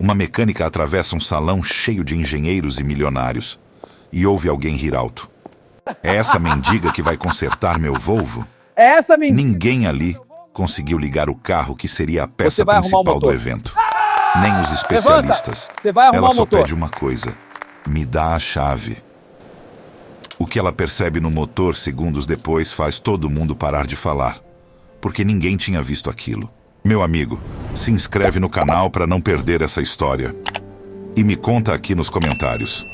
uma mecânica atravessa um salão cheio de engenheiros e milionários e ouve alguém rir alto. É essa mendiga que vai consertar meu Volvo? É essa mendiga. Ninguém ali conseguiu ligar o carro que seria a peça principal do evento. Nem os especialistas. Você vai arrumar Ela o só motor. pede uma coisa: me dá a chave. O que ela percebe no motor segundos depois faz todo mundo parar de falar, porque ninguém tinha visto aquilo. Meu amigo, se inscreve no canal para não perder essa história. E me conta aqui nos comentários: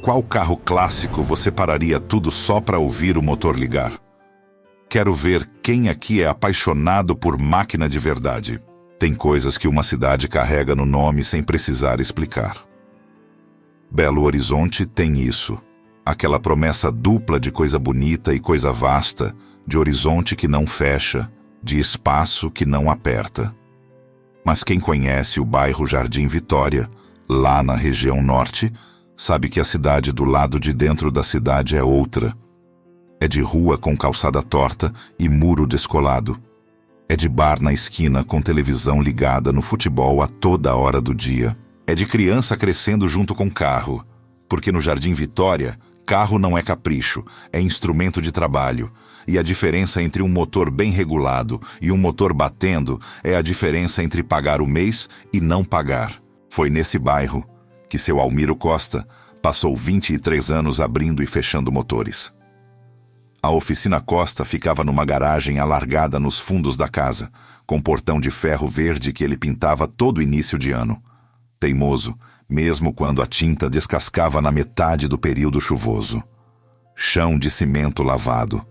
qual carro clássico você pararia tudo só para ouvir o motor ligar? Quero ver quem aqui é apaixonado por máquina de verdade. Tem coisas que uma cidade carrega no nome sem precisar explicar. Belo Horizonte tem isso. Aquela promessa dupla de coisa bonita e coisa vasta, de horizonte que não fecha, de espaço que não aperta. Mas quem conhece o bairro Jardim Vitória, lá na região norte, sabe que a cidade do lado de dentro da cidade é outra. É de rua com calçada torta e muro descolado. É de bar na esquina com televisão ligada no futebol a toda hora do dia. É de criança crescendo junto com carro, porque no Jardim Vitória, carro não é capricho, é instrumento de trabalho. E a diferença entre um motor bem regulado e um motor batendo é a diferença entre pagar o mês e não pagar. Foi nesse bairro que seu Almiro Costa passou 23 anos abrindo e fechando motores. A oficina Costa ficava numa garagem alargada nos fundos da casa, com portão de ferro verde que ele pintava todo início de ano. Teimoso, mesmo quando a tinta descascava na metade do período chuvoso. Chão de cimento lavado.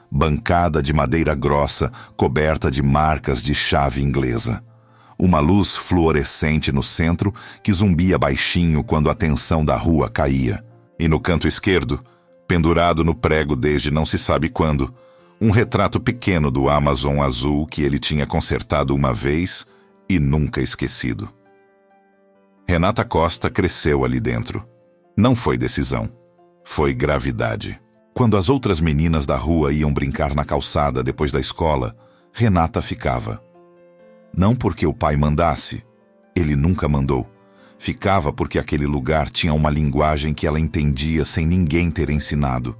Bancada de madeira grossa, coberta de marcas de chave inglesa. Uma luz fluorescente no centro que zumbia baixinho quando a tensão da rua caía. E no canto esquerdo, pendurado no prego desde não se sabe quando, um retrato pequeno do Amazon azul que ele tinha consertado uma vez e nunca esquecido. Renata Costa cresceu ali dentro. Não foi decisão, foi gravidade. Quando as outras meninas da rua iam brincar na calçada depois da escola, Renata ficava. Não porque o pai mandasse, ele nunca mandou. Ficava porque aquele lugar tinha uma linguagem que ela entendia sem ninguém ter ensinado.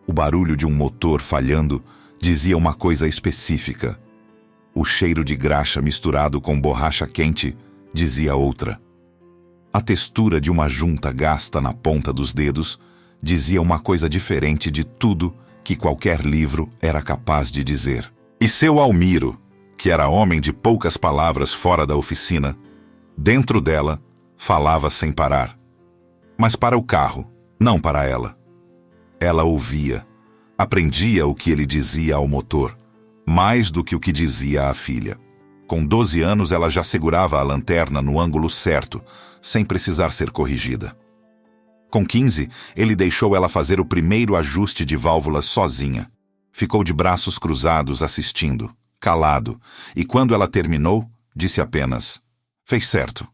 O barulho de um motor falhando dizia uma coisa específica. O cheiro de graxa misturado com borracha quente dizia outra. A textura de uma junta gasta na ponta dos dedos dizia uma coisa diferente de tudo que qualquer livro era capaz de dizer. E seu Almiro, que era homem de poucas palavras fora da oficina, dentro dela, falava sem parar. Mas para o carro, não para ela. Ela ouvia, aprendia o que ele dizia ao motor, mais do que o que dizia à filha. Com 12 anos, ela já segurava a lanterna no ângulo certo, sem precisar ser corrigida. Com 15, ele deixou ela fazer o primeiro ajuste de válvulas sozinha. Ficou de braços cruzados assistindo, calado, e quando ela terminou, disse apenas: "Fez certo."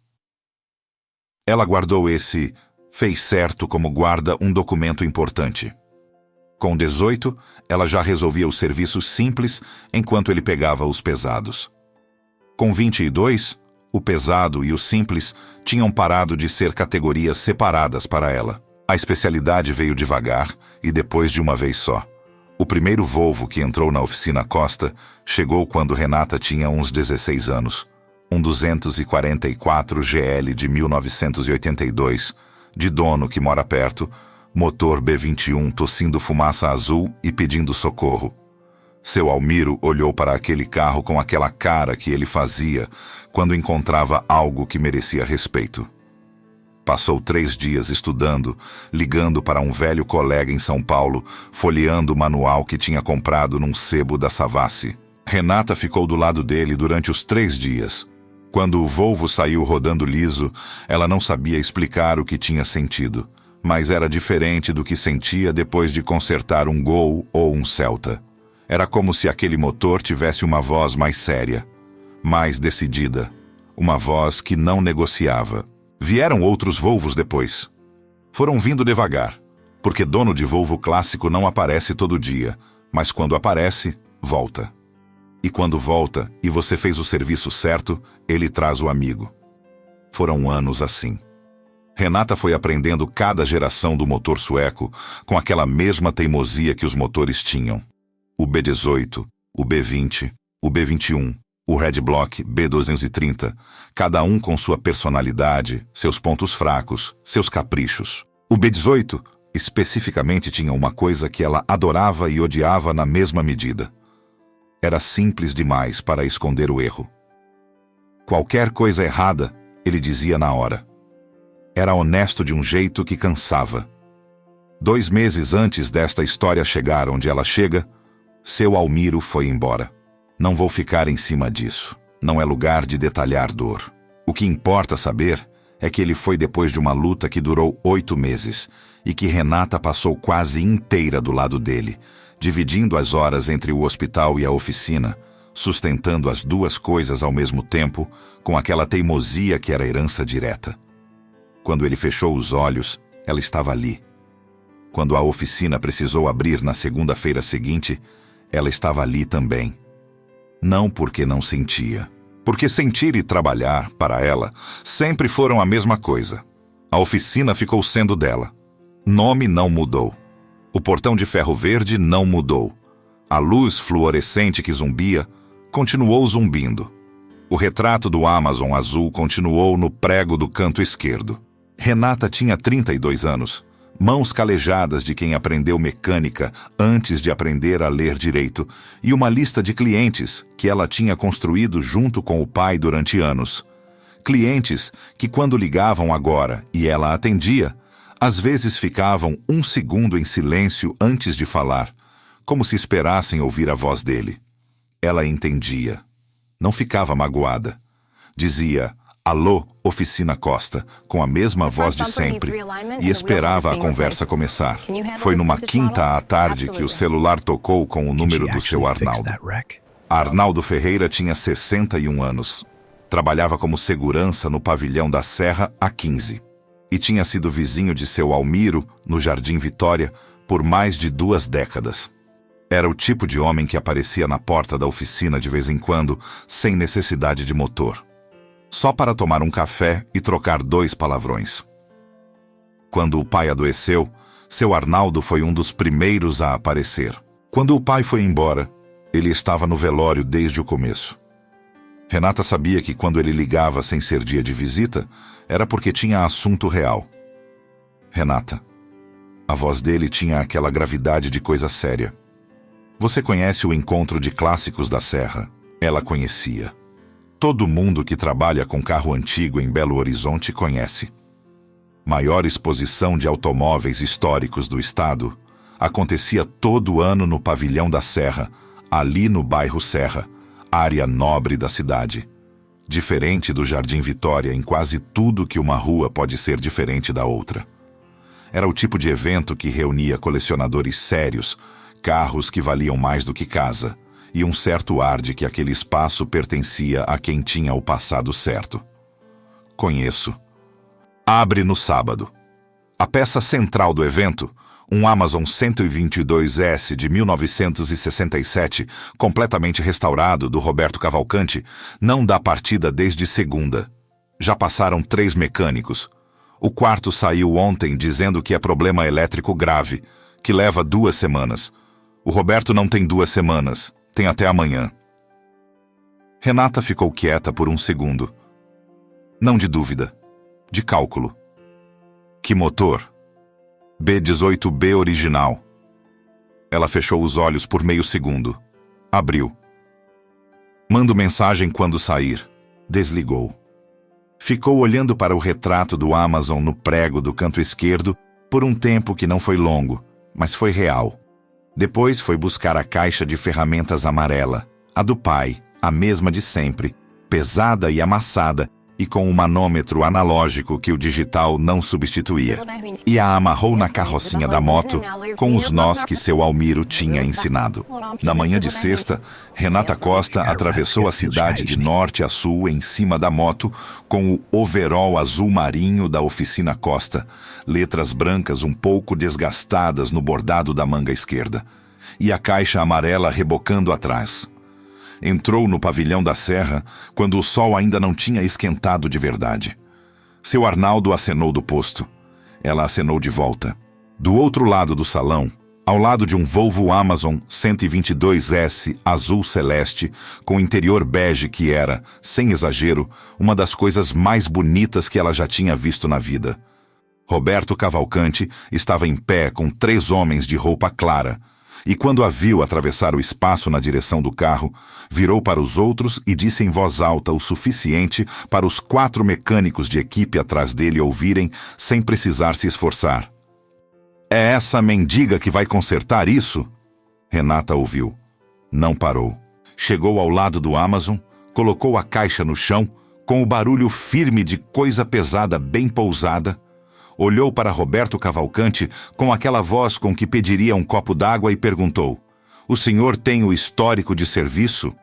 Ela guardou esse "fez certo" como guarda um documento importante. Com 18, ela já resolvia os serviços simples enquanto ele pegava os pesados. Com 22, o pesado e o simples tinham parado de ser categorias separadas para ela. A especialidade veio devagar e depois de uma vez só. O primeiro Volvo que entrou na oficina Costa chegou quando Renata tinha uns 16 anos. Um 244 GL de 1982, de dono que mora perto, motor B21 tossindo fumaça azul e pedindo socorro. Seu Almiro olhou para aquele carro com aquela cara que ele fazia quando encontrava algo que merecia respeito. Passou 3 dias estudando, ligando para um velho colega em São Paulo, folheando o manual que tinha comprado num sebo da Savassi. Renata ficou do lado dele durante os 3 dias. Quando o Volvo saiu rodando liso, ela não sabia explicar o que tinha sentido, mas era diferente do que sentia depois de consertar um Gol ou um Celta. Era como se aquele motor tivesse uma voz mais séria, mais decidida, uma voz que não negociava. Vieram outros Volvos depois. Foram vindo devagar, porque dono de Volvo clássico não aparece todo dia, mas quando aparece, volta. E quando volta e você fez o serviço certo, ele traz o amigo. Foram anos assim. Renata foi aprendendo cada geração do motor sueco com aquela mesma teimosia que os motores tinham. O B18, o B20, o B21, o Red Block B230, cada um com sua personalidade, seus pontos fracos, seus caprichos. O B18, especificamente, tinha uma coisa que ela adorava e odiava na mesma medida. Era simples demais para esconder o erro. Qualquer coisa errada, ele dizia na hora. Era honesto de um jeito que cansava. 2 meses antes desta história chegar onde ela chega, seu Almiro foi embora. Não vou ficar em cima disso. Não é lugar de detalhar dor. O que importa saber é que ele foi depois de uma luta que durou 8 meses e que Renata passou quase inteira do lado dele, dividindo as horas entre o hospital e a oficina, sustentando as duas coisas ao mesmo tempo com aquela teimosia que era herança direta. Quando ele fechou os olhos, ela estava ali. Quando a oficina precisou abrir na segunda-feira seguinte, ela estava ali também. Não porque não sentia. Porque sentir e trabalhar, para ela, sempre foram a mesma coisa. A oficina ficou sendo dela. Nome não mudou. O portão de ferro verde não mudou. A luz fluorescente que zumbia continuou zumbindo. O retrato do Amazon azul continuou no prego do canto esquerdo. Renata tinha 32 anos, mãos calejadas de quem aprendeu mecânica antes de aprender a ler direito, e uma lista de clientes que ela tinha construído junto com o pai durante anos. Clientes que, quando ligavam agora e ela atendia, às vezes ficavam 1 segundo em silêncio antes de falar, como se esperassem ouvir a voz dele. Ela entendia. Não ficava magoada. Dizia: "Alô, Oficina Costa", com a mesma voz de sempre, e esperava a conversa começar. Foi numa quinta à tarde que o celular tocou com o número do seu Arnaldo. Arnaldo Ferreira tinha 61 anos. Trabalhava como segurança no pavilhão da Serra há 15. E tinha sido vizinho de seu Almiro, no Jardim Vitória, por mais de 2 décadas. Era o tipo de homem que aparecia na porta da oficina de vez em quando, sem necessidade de motor. Só para tomar um café e trocar 2 palavrões. Quando o pai adoeceu, seu Arnaldo foi um dos primeiros a aparecer. Quando o pai foi embora, ele estava no velório desde o começo. Renata sabia que quando ele ligava sem ser dia de visita, era porque tinha assunto real. Renata. A voz dele tinha aquela gravidade de coisa séria. Você conhece o encontro de clássicos da Serra? Ela conhecia. Todo mundo que trabalha com carro antigo em Belo Horizonte conhece. Maior exposição de automóveis históricos do estado acontecia todo ano no Pavilhão da Serra, ali no bairro Serra, área nobre da cidade. Diferente do Jardim Vitória em quase tudo que uma rua pode ser diferente da outra. Era o tipo de evento que reunia colecionadores sérios, carros que valiam mais do que casa, e um certo ar de que aquele espaço pertencia a quem tinha o passado certo. Conheço. Abre no sábado. A peça central do evento, um Amazon 122S de 1967, completamente restaurado, do Roberto Cavalcante, não dá partida desde segunda. Já passaram 3 mecânicos. O quarto saiu ontem dizendo que é problema elétrico grave, que leva 2 semanas. O Roberto não tem 2 semanas, tem até amanhã. Renata ficou quieta por um segundo. Não de dúvida, de cálculo. Que motor? B18B original. Ela fechou os olhos por meio segundo. Abriu. Mando mensagem quando sair. Desligou. Ficou olhando para o retrato do Amazon no prego do canto esquerdo por um tempo que não foi longo, mas foi real. Depois foi buscar a caixa de ferramentas amarela, a do pai, a mesma de sempre, pesada e amassada, e com um manômetro analógico que o digital não substituía. E a amarrou na carrocinha da moto com os nós que seu Almiro tinha ensinado. Na manhã de sexta, Renata Costa atravessou a cidade de norte a sul em cima da moto com o overol azul marinho da Oficina Costa, letras brancas um pouco desgastadas no bordado da manga esquerda, e a caixa amarela rebocando atrás. Entrou no Pavilhão da Serra quando o sol ainda não tinha esquentado de verdade. Seu Arnaldo acenou do posto. Ela acenou de volta. Do outro lado do salão, ao lado de um Volvo Amazon 122S azul celeste, com interior bege que era, sem exagero, uma das coisas mais bonitas que ela já tinha visto na vida. Roberto Cavalcante estava em pé com 3 homens de roupa clara, e quando a viu atravessar o espaço na direção do carro, virou para os outros e disse em voz alta o suficiente para os 4 mecânicos de equipe atrás dele ouvirem sem precisar se esforçar. É essa mendiga que vai consertar isso? Renata ouviu. Não parou. Chegou ao lado do Amazon, colocou a caixa no chão, com o barulho firme de coisa pesada bem pousada, olhou para Roberto Cavalcante com aquela voz com que pediria um copo d'água e perguntou: "O senhor tem o histórico de serviço?"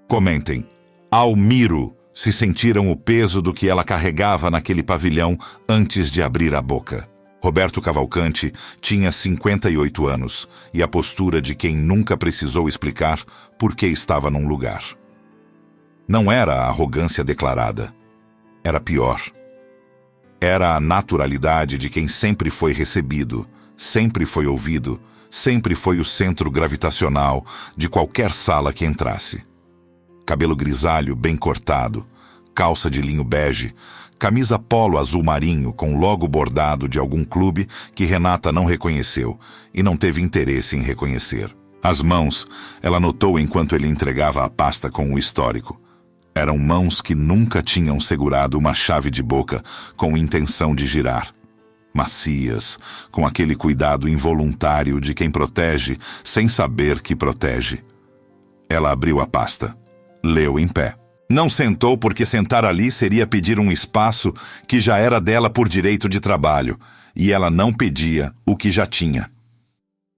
Comentem. Almiro se sentiram o peso do que ela carregava naquele pavilhão antes de abrir a boca. Roberto Cavalcante tinha 58 anos e a postura de quem nunca precisou explicar por que estava num lugar. Não era a arrogância declarada. Era pior. Era a naturalidade de quem sempre foi recebido, sempre foi ouvido, sempre foi o centro gravitacional de qualquer sala que entrasse. Cabelo grisalho bem cortado, calça de linho bege, camisa polo azul marinho com logo bordado de algum clube que Renata não reconheceu e não teve interesse em reconhecer. As mãos, ela notou enquanto ele entregava a pasta com o histórico. Eram mãos que nunca tinham segurado uma chave de boca com intenção de girar. Macias, com aquele cuidado involuntário de quem protege sem saber que protege. Ela abriu a pasta. Leu em pé. Não sentou porque sentar ali seria pedir um espaço que já era dela por direito de trabalho, e ela não pedia o que já tinha.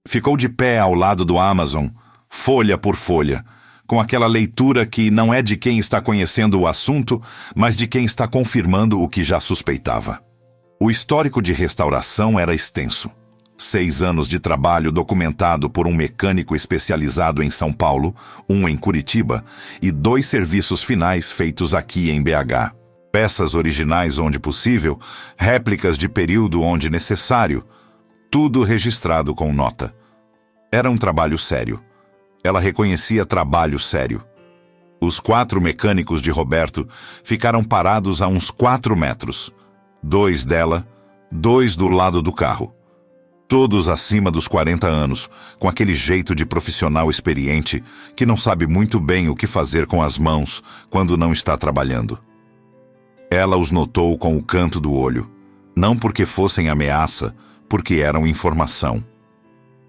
Ficou de pé ao lado do Amazon, folha por folha, com aquela leitura que não é de quem está conhecendo o assunto, mas de quem está confirmando o que já suspeitava. O histórico de restauração era extenso. 6 anos de trabalho documentado por um mecânico especializado em São Paulo, um em Curitiba, e 2 serviços finais feitos aqui em BH. Peças originais onde possível, réplicas de período onde necessário, tudo registrado com nota. Era um trabalho sério. Ela reconhecia trabalho sério. Os 4 mecânicos de Roberto ficaram parados a uns 4 metros. 2 dela, 2 do lado do carro. Todos acima dos 40 anos, com aquele jeito de profissional experiente que não sabe muito bem o que fazer com as mãos quando não está trabalhando. Ela os notou com o canto do olho, não porque fossem ameaça, porque eram informação.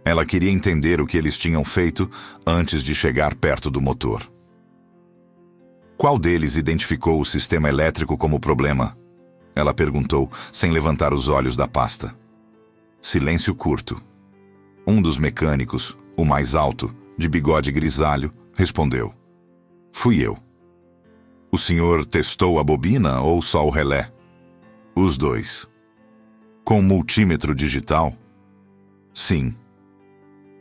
Ela queria entender o que eles tinham feito antes de chegar perto do motor. Qual deles identificou o sistema elétrico como problema? Ela perguntou, sem levantar os olhos da pasta. Silêncio curto. Um dos mecânicos, o mais alto, de bigode grisalho, respondeu. Fui eu. O senhor testou a bobina ou só o relé? Os 2. Com multímetro digital? Sim.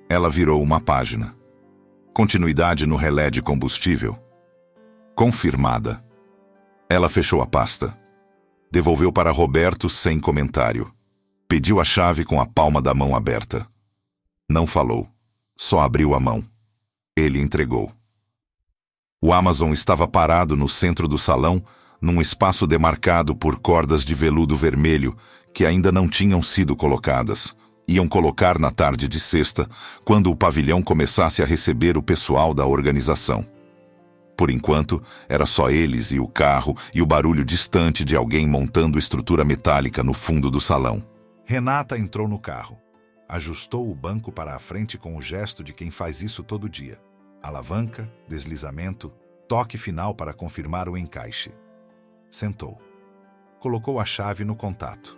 Ela virou uma página. Continuidade no relé de combustível? Confirmada. Ela fechou a pasta. Devolveu para Roberto sem comentário. Pediu a chave com a palma da mão aberta. Não falou. Só abriu a mão. Ele entregou. O Amazon estava parado no centro do salão, num espaço demarcado por cordas de veludo vermelho que ainda não tinham sido colocadas. Iam colocar na tarde de sexta, quando o pavilhão começasse a receber o pessoal da organização. Por enquanto, era só eles e o carro e o barulho distante de alguém montando estrutura metálica no fundo do salão. Renata entrou no carro. Ajustou o banco para a frente com o gesto de quem faz isso todo dia. Alavanca, deslizamento, toque final para confirmar o encaixe. Sentou. Colocou a chave no contato.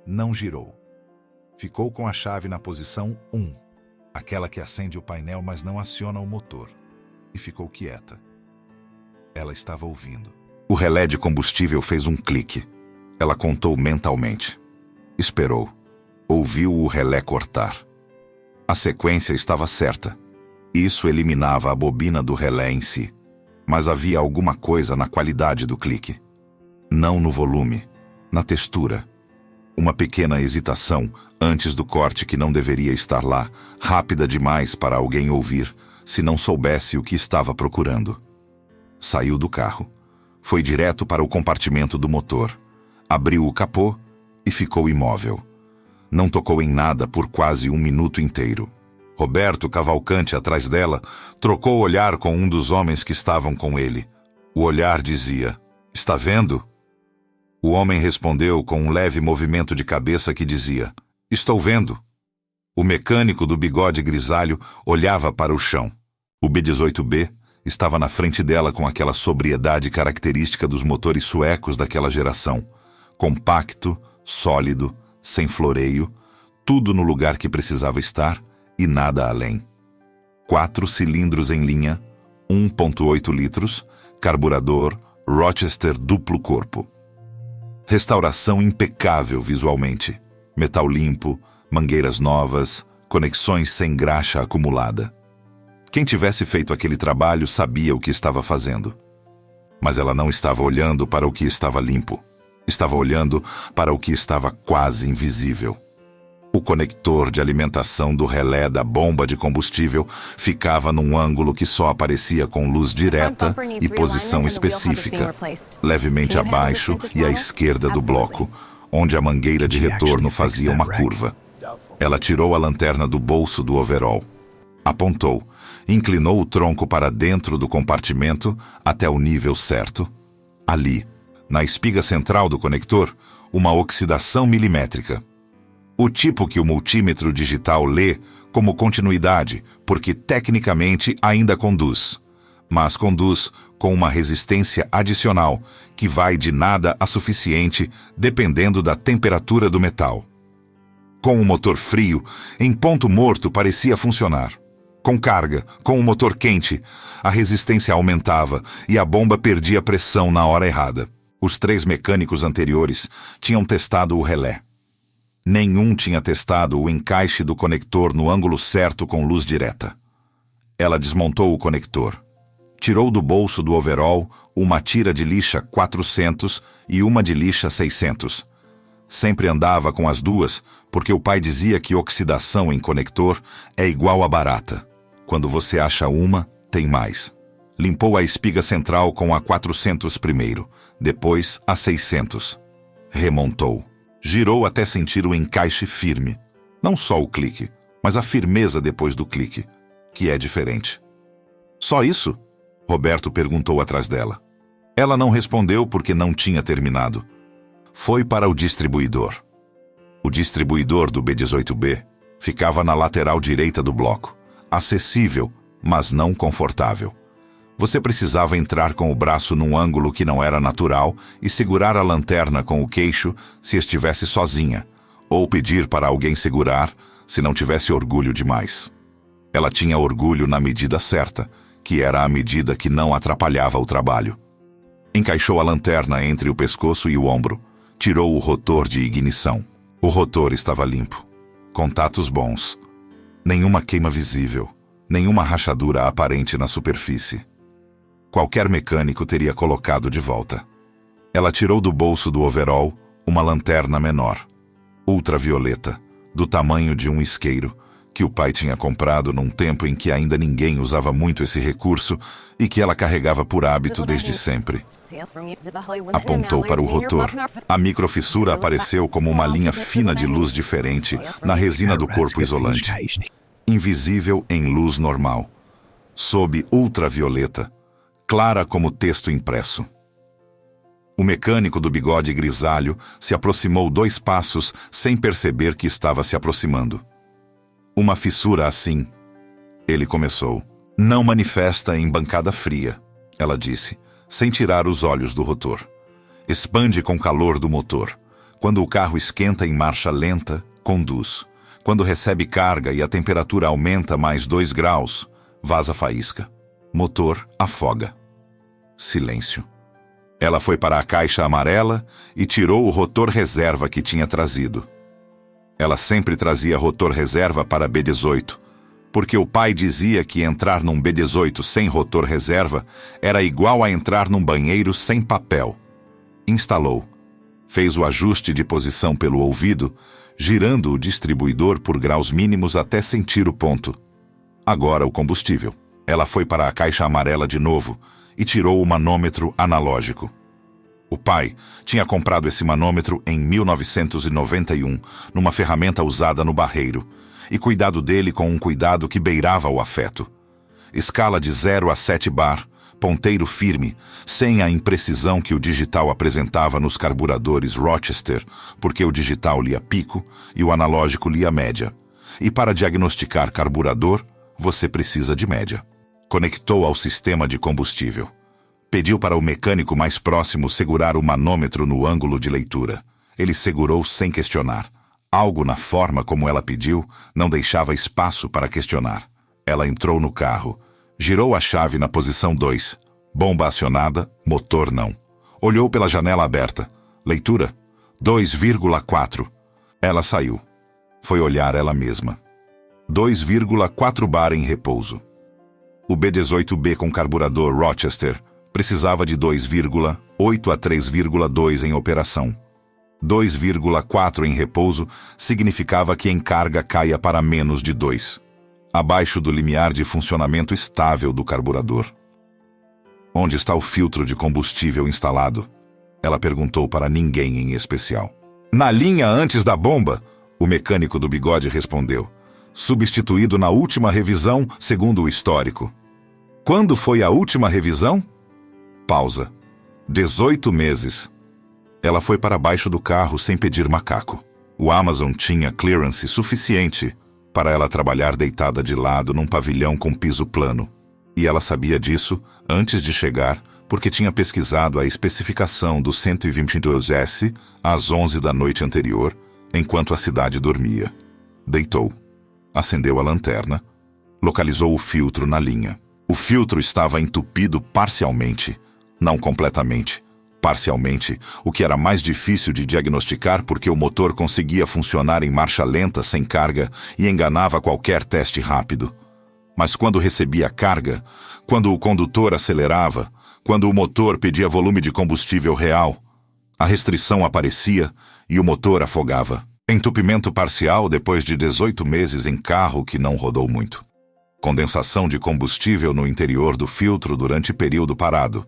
Não girou. Ficou com a chave na posição 1, aquela que acende o painel mas não aciona o motor, e ficou quieta. Ela estava ouvindo. O relé de combustível fez um clique. Ela contou mentalmente. Esperou. Ouviu o relé cortar. A sequência estava certa. Isso eliminava a bobina do relé em si. Mas havia alguma coisa na qualidade do clique. Não no volume. na textura. Uma pequena hesitação antes do corte que não deveria estar lá, rápida demais para alguém ouvir, se não soubesse o que estava procurando. Saiu do carro. Foi direto para o compartimento do motor. Abriu o capô e ficou imóvel. Não tocou em nada por quase 1 minuto inteiro. Roberto Cavalcante, atrás dela, trocou o olhar com um dos homens que estavam com ele. O olhar dizia: "Está vendo?" O homem respondeu com um leve movimento de cabeça que dizia: "Estou vendo." O mecânico do bigode grisalho olhava para o chão. O B-18B estava na frente dela com aquela sobriedade característica dos motores suecos daquela geração. Compacto, sólido, sem floreio, tudo no lugar que precisava estar e nada além. 4 cilindros em linha, 1,8 litros, carburador Rochester duplo corpo. Restauração impecável visualmente. Metal limpo, mangueiras novas, conexões sem graxa acumulada. Quem tivesse feito aquele trabalho sabia o que estava fazendo. Mas ela não estava olhando para o que estava limpo. Estava olhando para o que estava quase invisível. O conector de alimentação do relé da bomba de combustível ficava num ângulo que só aparecia com luz direta e posição específica, levemente abaixo e à esquerda do bloco, onde a mangueira de retorno fazia uma curva. Ela tirou a lanterna do bolso do overol. Apontou, inclinou o tronco para dentro do compartimento até o nível certo. Ali, na espiga central do conector, uma oxidação milimétrica. O tipo que o multímetro digital lê como continuidade, porque tecnicamente ainda conduz, mas conduz com uma resistência adicional que vai de nada a suficiente dependendo da temperatura do metal. Com o motor frio, em ponto morto parecia funcionar. Com carga, com o motor quente, a resistência aumentava e a bomba perdia pressão na hora errada. Os 3 mecânicos anteriores tinham testado o relé. Nenhum tinha testado o encaixe do conector no ângulo certo com luz direta. Ela desmontou o conector. Tirou do bolso do overol uma tira de lixa 400 e uma de lixa 600. Sempre andava com as duas, porque o pai dizia que oxidação em conector é igual a barata. Quando você acha uma, tem mais. Limpou a espiga central com a 400 primeiro, depois a 600. Remontou. Girou até sentir o encaixe firme. Não só o clique, mas a firmeza depois do clique, que é diferente. Só isso? Roberto perguntou atrás dela. Ela não respondeu porque não tinha terminado. Foi para o distribuidor. O distribuidor do B-18B ficava na lateral direita do bloco, acessível, mas não confortável. Você precisava entrar com o braço num ângulo que não era natural e segurar a lanterna com o queixo se estivesse sozinha, ou pedir para alguém segurar se não tivesse orgulho demais. Ela tinha orgulho na medida certa, que era a medida que não atrapalhava o trabalho. Encaixou a lanterna entre o pescoço e o ombro, tirou o rotor de ignição. O rotor estava limpo. Contatos bons. Nenhuma queima visível, nenhuma rachadura aparente na superfície. Qualquer mecânico teria colocado de volta. Ela tirou do bolso do overol uma lanterna menor, ultravioleta, do tamanho de um isqueiro, que o pai tinha comprado num tempo em que ainda ninguém usava muito esse recurso e que ela carregava por hábito desde sempre. Apontou para o rotor. A microfissura apareceu como uma linha fina de luz diferente na resina do corpo isolante. Invisível em luz normal. Sob ultravioleta, clara como texto impresso. O mecânico do bigode grisalho se aproximou 2 passos sem perceber que estava se aproximando. Uma fissura assim, ele começou. Não manifesta em bancada fria, ela disse, sem tirar os olhos do rotor. Expande com calor do motor. Quando o carro esquenta em marcha lenta, conduz. Quando recebe carga e a temperatura aumenta mais 2 graus, vaza faísca. Motor afoga. Silêncio. Ela foi para a caixa amarela e tirou o rotor reserva que tinha trazido. Ela sempre trazia rotor reserva para B-18, porque o pai dizia que entrar num B-18 sem rotor reserva era igual a entrar num banheiro sem papel. Instalou. Fez o ajuste de posição pelo ouvido, girando o distribuidor por graus mínimos até sentir o ponto. Agora o combustível. Ela foi para a caixa amarela de novo e tirou o manômetro analógico. O pai tinha comprado esse manômetro em 1991, numa ferramenta usada no barreiro, e cuidado dele com um cuidado que beirava o afeto. Escala de 0 a 7 bar, ponteiro firme, sem a imprecisão que o digital apresentava nos carburadores Rochester, porque o digital lia pico e o analógico lia média. E para diagnosticar carburador, você precisa de média. Conectou ao sistema de combustível. Pediu para o mecânico mais próximo segurar o manômetro no ângulo de leitura. Ele segurou sem questionar. Algo na forma como ela pediu não deixava espaço para questionar. Ela entrou no carro. Girou a chave na posição 2. Bomba acionada, motor não. Olhou pela janela aberta. Leitura? 2,4. Ela saiu. Foi olhar ela mesma. 2,4 bar em repouso. O B18B com carburador Rochester precisava de 2,8 a 3,2 em operação. 2,4 em repouso significava que em carga caia para menos de 2, abaixo do limiar de funcionamento estável do carburador. Onde está o filtro de combustível instalado? Ela perguntou para ninguém em especial. Na linha antes da bomba, o mecânico do bigode respondeu. Substituído na última revisão, segundo o histórico. Quando foi a última revisão? Pausa. 18 meses. Ela foi para baixo do carro sem pedir macaco. O Amazon tinha clearance suficiente para ela trabalhar deitada de lado num pavilhão com piso plano. E ela sabia disso antes de chegar, porque tinha pesquisado a especificação do 122S às 11 da noite anterior, enquanto a cidade dormia. Deitou. Acendeu a lanterna. Localizou o filtro na linha. O filtro estava entupido parcialmente. Não completamente. Parcialmente, o que era mais difícil de diagnosticar porque o motor conseguia funcionar em marcha lenta sem carga e enganava qualquer teste rápido. Mas quando recebia carga, quando o condutor acelerava, quando o motor pedia volume de combustível real, a restrição aparecia e o motor afogava. Entupimento parcial depois de 18 meses em carro que não rodou muito. Condensação de combustível no interior do filtro durante período parado.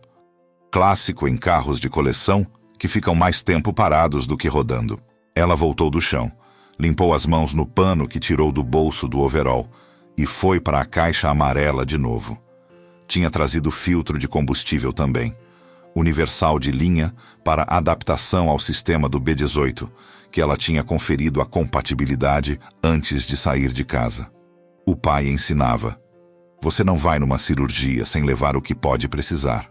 Clássico em carros de coleção que ficam mais tempo parados do que rodando. Ela voltou do chão, limpou as mãos no pano que tirou do bolso do overol e foi para a caixa amarela de novo. Tinha trazido filtro de combustível também, universal de linha para adaptação ao sistema do B18, que ela tinha conferido a compatibilidade antes de sair de casa. O pai ensinava: você não vai numa cirurgia sem levar o que pode precisar.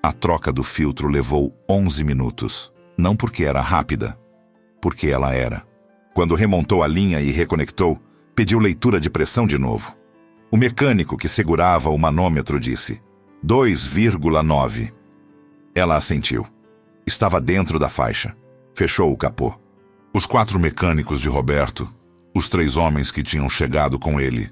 A troca do filtro levou 11 minutos. Não porque era rápida, porque ela era. Quando remontou a linha e reconectou, pediu leitura de pressão de novo. O mecânico que segurava o manômetro disse: 2,9. Ela assentiu. Estava dentro da faixa. Fechou o capô. Os 4 mecânicos de Roberto, os 3 homens que tinham chegado com ele,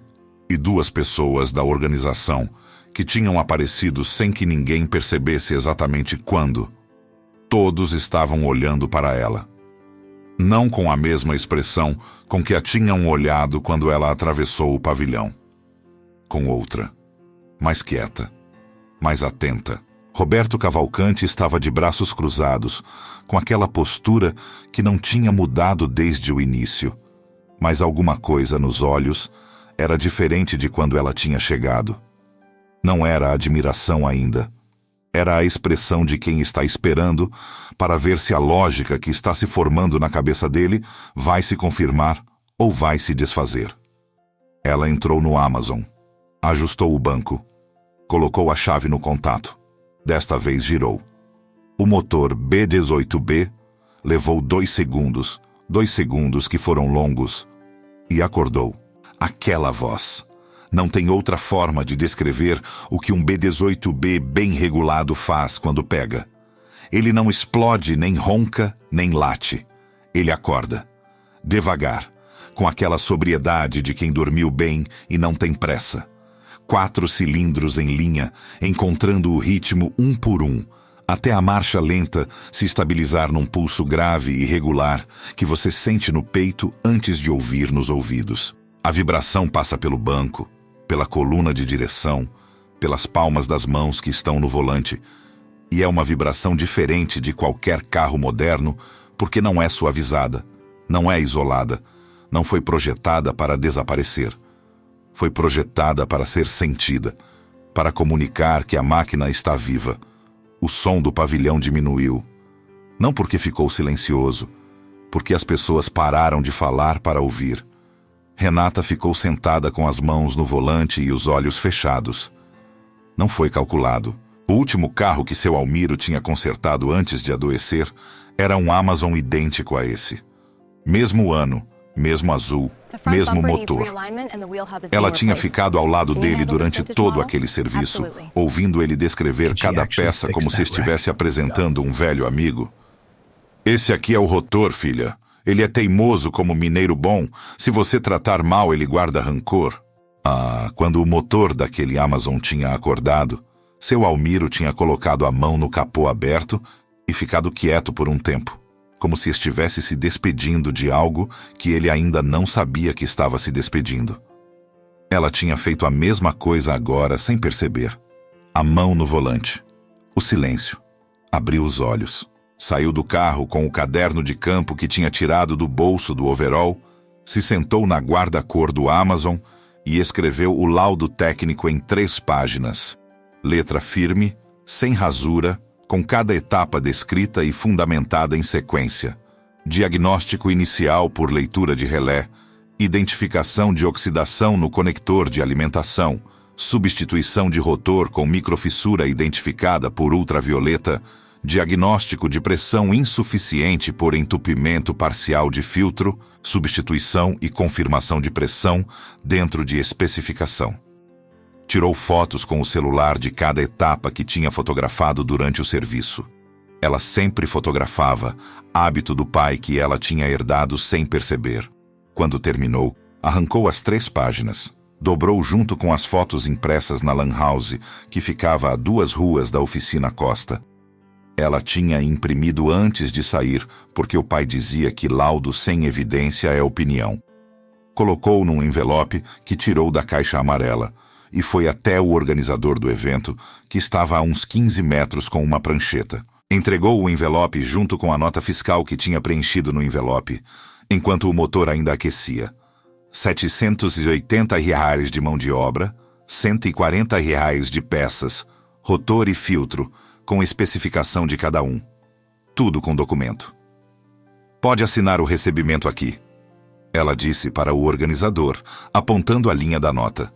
e 2 pessoas da organização que tinham aparecido sem que ninguém percebesse exatamente quando. Todos estavam olhando para ela. Não com a mesma expressão com que a tinham olhado quando ela atravessou o pavilhão. Com outra. Mais quieta. Mais atenta. Roberto Cavalcante estava de braços cruzados, com aquela postura que não tinha mudado desde o início. Mas alguma coisa nos olhos era diferente de quando ela tinha chegado. Não era admiração ainda. Era a expressão de quem está esperando para ver se a lógica que está se formando na cabeça dele vai se confirmar ou vai se desfazer. Ela entrou no Amazon, ajustou o banco, colocou a chave no contato. Desta vez girou. O motor B18B levou 2 segundos, 2 segundos que foram longos, e acordou. Aquela voz. Não tem outra forma de descrever o que um B18B bem regulado faz quando pega. Ele não explode, nem ronca, nem late. Ele acorda. Devagar, com aquela sobriedade de quem dormiu bem e não tem pressa. 4 cilindros em linha, encontrando o ritmo um por um, até a marcha lenta se estabilizar num pulso grave e regular que você sente no peito antes de ouvir nos ouvidos. A vibração passa pelo banco, pela coluna de direção, pelas palmas das mãos que estão no volante, e é uma vibração diferente de qualquer carro moderno porque não é suavizada, não é isolada, não foi projetada para desaparecer. Foi projetada para ser sentida, para comunicar que a máquina está viva. O som do pavilhão diminuiu, não porque ficou silencioso, porque as pessoas pararam de falar para ouvir. Renata ficou sentada com as mãos no volante e os olhos fechados. Não foi calculado. O último carro que seu Almiro tinha consertado antes de adoecer era um Amazon idêntico a esse. Mesmo ano, mesmo azul, mesmo motor. Ela tinha ficado ao lado dele durante todo aquele serviço, ouvindo ele descrever cada peça como se estivesse apresentando um velho amigo. Esse aqui é o rotor, filha. Ele é teimoso como mineiro bom. Se você tratar mal, ele guarda rancor. Quando o motor daquele Amazon tinha acordado, seu Almiro tinha colocado a mão no capô aberto e ficado quieto por um tempo, como se estivesse se despedindo de algo que ele ainda não sabia que estava se despedindo. Ela tinha feito a mesma coisa agora sem perceber. A mão no volante. O silêncio. Abriu os olhos. Saiu do carro com o caderno de campo que tinha tirado do bolso do overol, se sentou na guarda-cor do Amazon e escreveu o laudo técnico em 3 páginas. Letra firme, sem rasura, com cada etapa descrita e fundamentada em sequência. Diagnóstico inicial por leitura de relé, identificação de oxidação no conector de alimentação, substituição de rotor com microfissura identificada por ultravioleta, diagnóstico de pressão insuficiente por entupimento parcial de filtro, substituição e confirmação de pressão dentro de especificação. Tirou fotos com o celular de cada etapa que tinha fotografado durante o serviço. Ela sempre fotografava, hábito do pai que ela tinha herdado sem perceber. Quando terminou, arrancou as 3 páginas, dobrou junto com as fotos impressas na Lan House, que ficava a 2 ruas da oficina Costa. Ela tinha imprimido antes de sair, porque o pai dizia que laudo sem evidência é opinião. Colocou num envelope que tirou da caixa amarela e foi até o organizador do evento, que estava a uns 15 metros com uma prancheta. Entregou o envelope junto com a nota fiscal que tinha preenchido no envelope, enquanto o motor ainda aquecia. R$780 de mão de obra, R$140 de peças, rotor e filtro, com especificação de cada um. Tudo com documento. Pode assinar o recebimento aqui, ela disse para o organizador, apontando a linha da nota.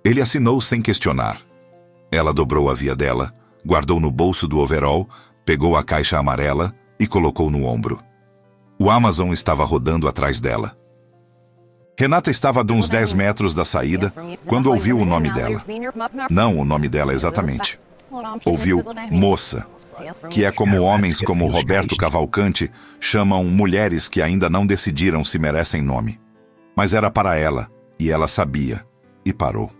Ele assinou sem questionar. Ela dobrou a via dela, guardou no bolso do overol, pegou a caixa amarela e colocou no ombro. O Amazon estava rodando atrás dela. Renata estava a uns 10 metros da saída quando ouviu o nome dela. Não o nome dela exatamente. Ouviu moça, que é como homens como Roberto Cavalcante chamam mulheres que ainda não decidiram se merecem nome. Mas era para ela, e ela sabia, e parou.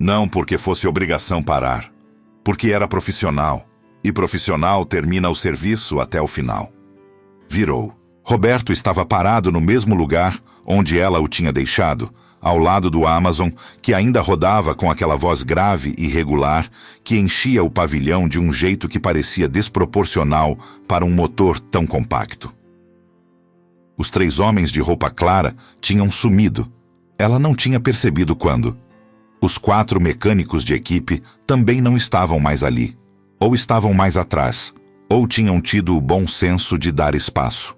Não porque fosse obrigação parar, porque era profissional, e profissional termina o serviço até o final. Virou. Roberto estava parado no mesmo lugar onde ela o tinha deixado, ao lado do Amazon, que ainda rodava com aquela voz grave e regular que enchia o pavilhão de um jeito que parecia desproporcional para um motor tão compacto. Os 3 homens de roupa clara tinham sumido. Ela não tinha percebido quando. Os 4 mecânicos de equipe também não estavam mais ali, ou estavam mais atrás, ou tinham tido o bom senso de dar espaço.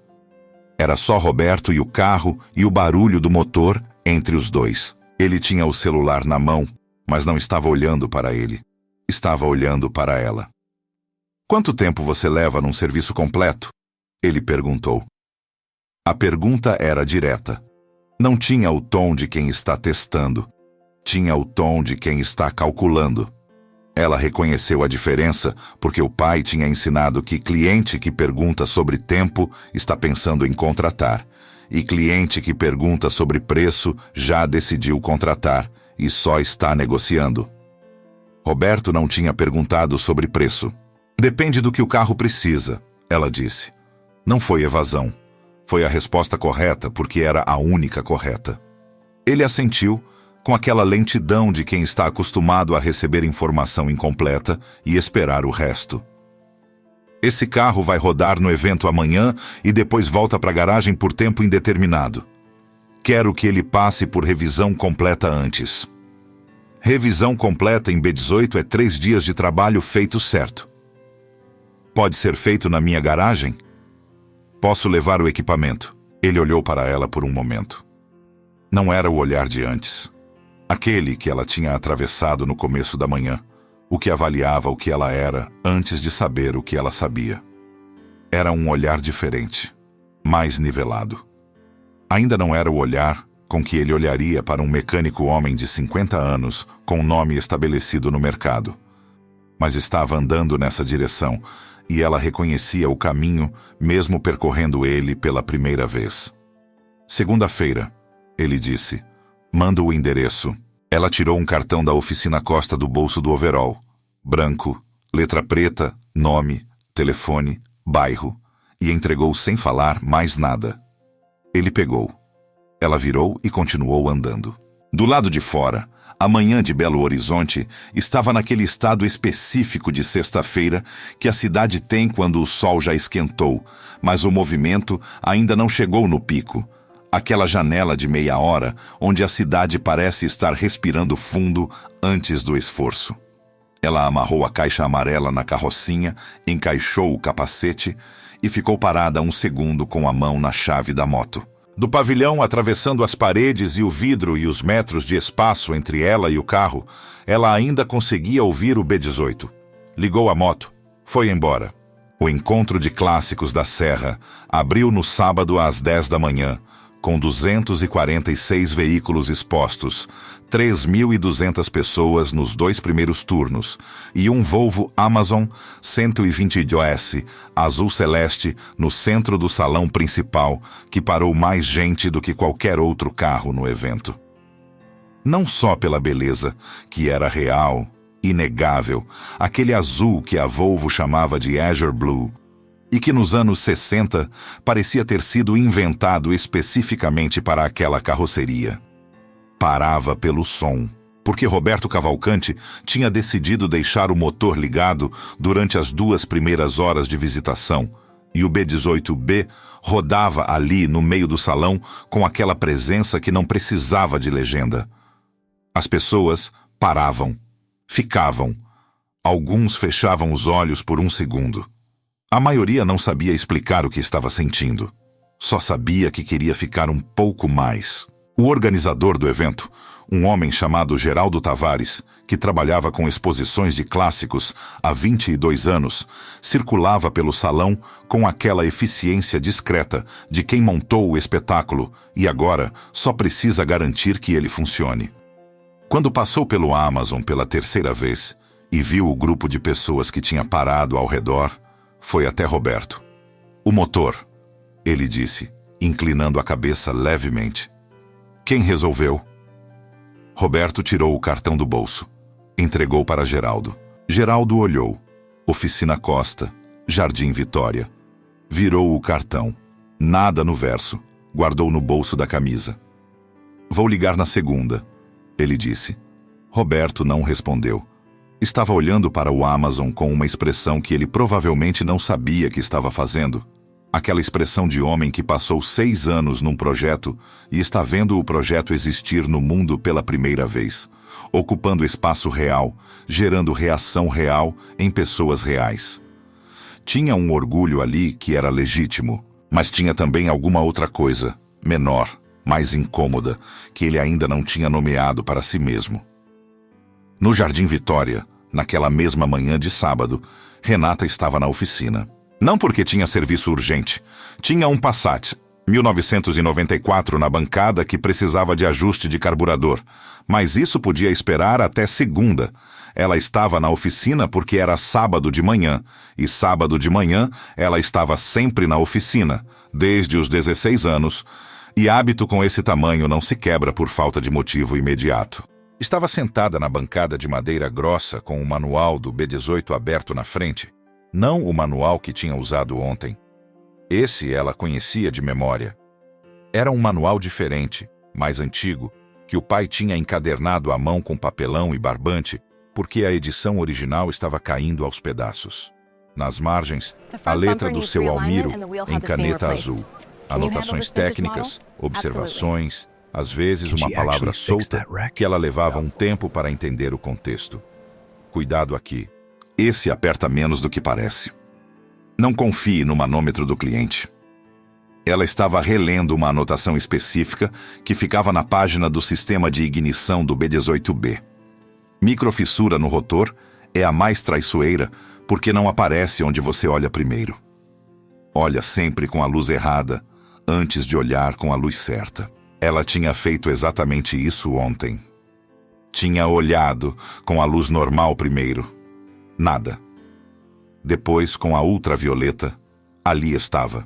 Era só Roberto e o carro e o barulho do motor entre os 2. Ele tinha o celular na mão, mas não estava olhando para ele. Estava olhando para ela. Quanto tempo você leva num serviço completo? Ele perguntou. A pergunta era direta. Não tinha o tom de quem está testando. Tinha o tom de quem está calculando. Ela reconheceu a diferença porque o pai tinha ensinado que cliente que pergunta sobre tempo está pensando em contratar, e cliente que pergunta sobre preço já decidiu contratar e só está negociando. Roberto não tinha perguntado sobre preço. Depende do que o carro precisa, ela disse. Não foi evasão. Foi a resposta correta porque era a única correta. Ele assentiu, com aquela lentidão de quem está acostumado a receber informação incompleta e esperar o resto. Esse carro vai rodar no evento amanhã e depois volta para a garagem por tempo indeterminado. Quero que ele passe por revisão completa antes. Revisão completa em B18 é 3 dias de trabalho feito certo. Pode ser feito na minha garagem? Posso levar o equipamento? Ele olhou para ela por um momento. Não era o olhar de antes. Aquele que ela tinha atravessado no começo da manhã. O que avaliava o que ela era antes de saber o que ela sabia. Era um olhar diferente, mais nivelado. Ainda não era o olhar com que ele olharia para um mecânico homem de 50 anos com nome estabelecido no mercado. Mas estava andando nessa direção e ela reconhecia o caminho mesmo percorrendo ele pela primeira vez. Segunda-feira, ele disse. Manda o endereço. Ela tirou um cartão da oficina Costa do bolso do overol. Branco, letra preta, nome, telefone, bairro. E entregou sem falar mais nada. Ele pegou. Ela virou e continuou andando. Do lado de fora, a manhã de Belo Horizonte estava naquele estado específico de sexta-feira que a cidade tem quando o sol já esquentou, mas o movimento ainda não chegou no pico. Aquela janela de meia hora onde a cidade parece estar respirando fundo antes do esforço. Ela amarrou a caixa amarela na carrocinha, encaixou o capacete e ficou parada um segundo com a mão na chave da moto. Do pavilhão, atravessando as paredes e o vidro e os metros de espaço entre ela e o carro, ela ainda conseguia ouvir o B18. Ligou a moto. Foi embora. O encontro de clássicos da Serra abriu no sábado às 10 da manhã, com 246 veículos expostos, 3.200 pessoas nos 2 primeiros turnos e um Volvo Amazon 120S azul celeste no centro do salão principal, que parou mais gente do que qualquer outro carro no evento. Não só pela beleza, que era real, inegável, aquele azul que a Volvo chamava de Azure Blue, e que nos anos 60 parecia ter sido inventado especificamente para aquela carroceria. Parava pelo som, porque Roberto Cavalcante tinha decidido deixar o motor ligado durante as 2 primeiras horas de visitação, e o B18B rodava ali no meio do salão com aquela presença que não precisava de legenda. As pessoas paravam, ficavam. Alguns fechavam os olhos por um segundo. A maioria não sabia explicar o que estava sentindo. Só sabia que queria ficar um pouco mais. O organizador do evento, um homem chamado Geraldo Tavares, que trabalhava com exposições de clássicos há 22 anos, circulava pelo salão com aquela eficiência discreta de quem montou o espetáculo e agora só precisa garantir que ele funcione. Quando passou pelo Amazon pela 3ª vez e viu o grupo de pessoas que tinha parado ao redor, foi até Roberto. O motor, ele disse, inclinando a cabeça levemente. Quem resolveu? Roberto tirou o cartão do bolso. Entregou para Geraldo. Geraldo olhou. Oficina Costa, Jardim Vitória. Virou o cartão. Nada no verso. Guardou no bolso da camisa. Vou ligar na segunda, ele disse. Roberto não respondeu. Estava olhando para o Amazon com uma expressão que ele provavelmente não sabia que estava fazendo. Aquela expressão de homem que passou 6 anos num projeto e está vendo o projeto existir no mundo pela primeira vez, ocupando espaço real, gerando reação real em pessoas reais. Tinha um orgulho ali que era legítimo, mas tinha também alguma outra coisa, menor, mais incômoda, que ele ainda não tinha nomeado para si mesmo. No Jardim Vitória, naquela mesma manhã de sábado, Renata estava na oficina. Não porque tinha serviço urgente. Tinha um Passat, 1994 na bancada que precisava de ajuste de carburador. Mas isso podia esperar até segunda. Ela estava na oficina porque era sábado de manhã. E sábado de manhã ela estava sempre na oficina, desde os 16 anos. E hábito com esse tamanho não se quebra por falta de motivo imediato. Estava sentada na bancada de madeira grossa com o manual do B18 aberto na frente. Não o manual que tinha usado ontem. Esse ela conhecia de memória. Era um manual diferente, mais antigo, que o pai tinha encadernado à mão com papelão e barbante, porque a edição original estava caindo aos pedaços. Nas margens, a letra do seu Almiro em caneta azul. Anotações técnicas, observações, às vezes uma palavra solta que ela levava um tempo para entender o contexto. Cuidado aqui. Esse aperta menos do que parece. Não confie no manômetro do cliente. Ela estava relendo uma anotação específica que ficava na página do sistema de ignição do B-18B. Microfissura no rotor é a mais traiçoeira porque não aparece onde você olha primeiro. Olha sempre com a luz errada, antes de olhar com a luz certa. Ela tinha feito exatamente isso ontem. Tinha olhado com a luz normal primeiro. Nada. Depois, com a ultravioleta, ali estava.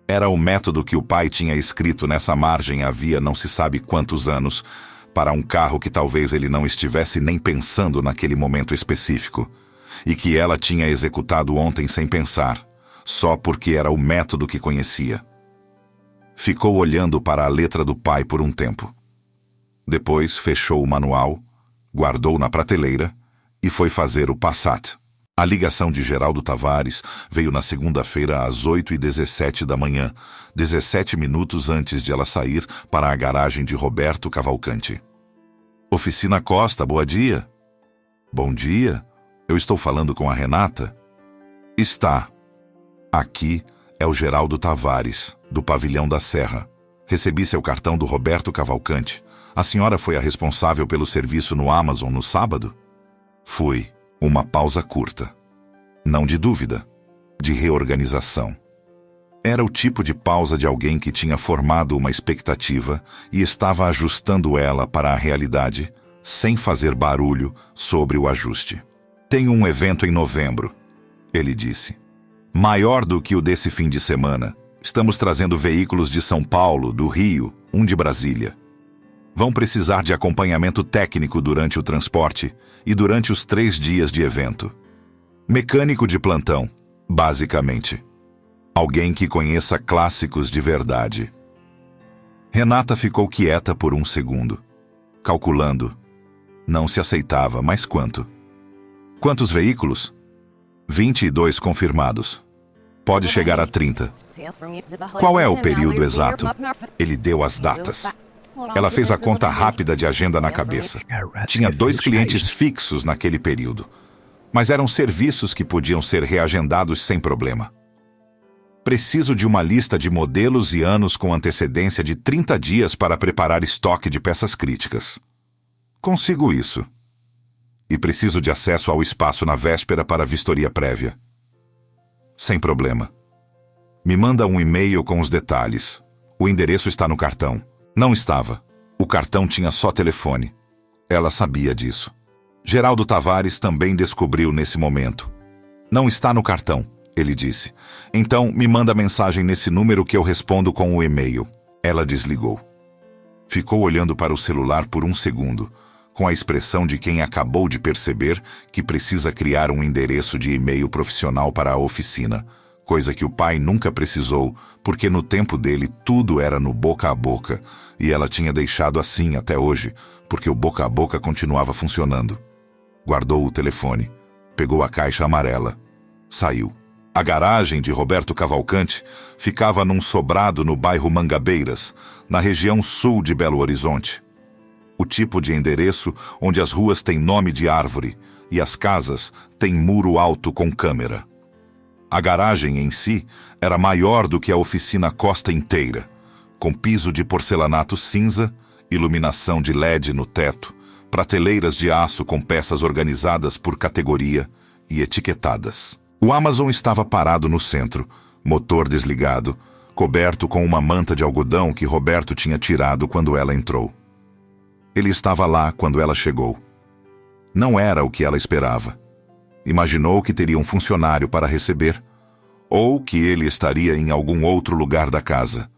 Era o método que o pai tinha escrito nessa margem havia não se sabe quantos anos, para um carro que talvez ele não estivesse nem pensando naquele momento específico, e que ela tinha executado ontem sem pensar, só porque era o método que conhecia. Ficou olhando para a letra do pai por um tempo. Depois fechou o manual, guardou na prateleira e foi fazer o Passat. A ligação de Geraldo Tavares veio na segunda-feira às 8h17 da manhã, 17 minutos antes de ela sair para a garagem de Roberto Cavalcante. Oficina Costa, bom dia. Bom dia, eu estou falando com a Renata? Está. Aqui é o Geraldo Tavares, do Pavilhão da Serra. Recebi seu cartão do Roberto Cavalcante. A senhora foi a responsável pelo serviço no Amazon no sábado? Fui. Uma pausa curta. Não de dúvida, de reorganização. Era o tipo de pausa de alguém que tinha formado uma expectativa e estava ajustando ela para a realidade, sem fazer barulho sobre o ajuste. Tenho um evento em novembro, ele disse. Maior do que o desse fim de semana. Estamos trazendo veículos de São Paulo, do Rio, um de Brasília. Vão precisar de acompanhamento técnico durante o transporte e durante os 3 dias de evento. Mecânico de plantão, basicamente. Alguém que conheça clássicos de verdade. Renata ficou quieta por um segundo, calculando. Não se aceitava, mas quanto? Quantos veículos? 22 confirmados. Pode chegar a 30. Qual é o período exato? Ele deu as datas. Ela fez a conta rápida de agenda na cabeça. Tinha 2 clientes fixos naquele período, mas eram serviços que podiam ser reagendados sem problema. Preciso de uma lista de modelos e anos com antecedência de 30 dias para preparar estoque de peças críticas. Consigo isso. E preciso de acesso ao espaço na véspera para vistoria prévia. Sem problema. Me manda um e-mail com os detalhes. O endereço está no cartão. Não estava. O cartão tinha só telefone. Ela sabia disso. Geraldo Tavares também descobriu nesse momento. Não está no cartão, ele disse. Então, me manda mensagem nesse número que eu respondo com o e-mail. Ela desligou. Ficou olhando para o celular por um segundo, com a expressão de quem acabou de perceber que precisa criar um endereço de e-mail profissional para a oficina, coisa que o pai nunca precisou, porque no tempo dele tudo era no boca a boca, e ela tinha deixado assim até hoje, porque o boca a boca continuava funcionando. Guardou o telefone, pegou a caixa amarela, saiu. A garagem de Roberto Cavalcante ficava num sobrado no bairro Mangabeiras, na região sul de Belo Horizonte. O tipo de endereço onde as ruas têm nome de árvore e as casas têm muro alto com câmera. A garagem em si era maior do que a oficina Costa inteira, com piso de porcelanato cinza, iluminação de LED no teto, prateleiras de aço com peças organizadas por categoria e etiquetadas. O Amazon estava parado no centro, motor desligado, coberto com uma manta de algodão que Roberto tinha tirado quando ela entrou. Ele estava lá quando ela chegou. Não era o que ela esperava. Imaginou que teria um funcionário para receber, ou que ele estaria em algum outro lugar da casa.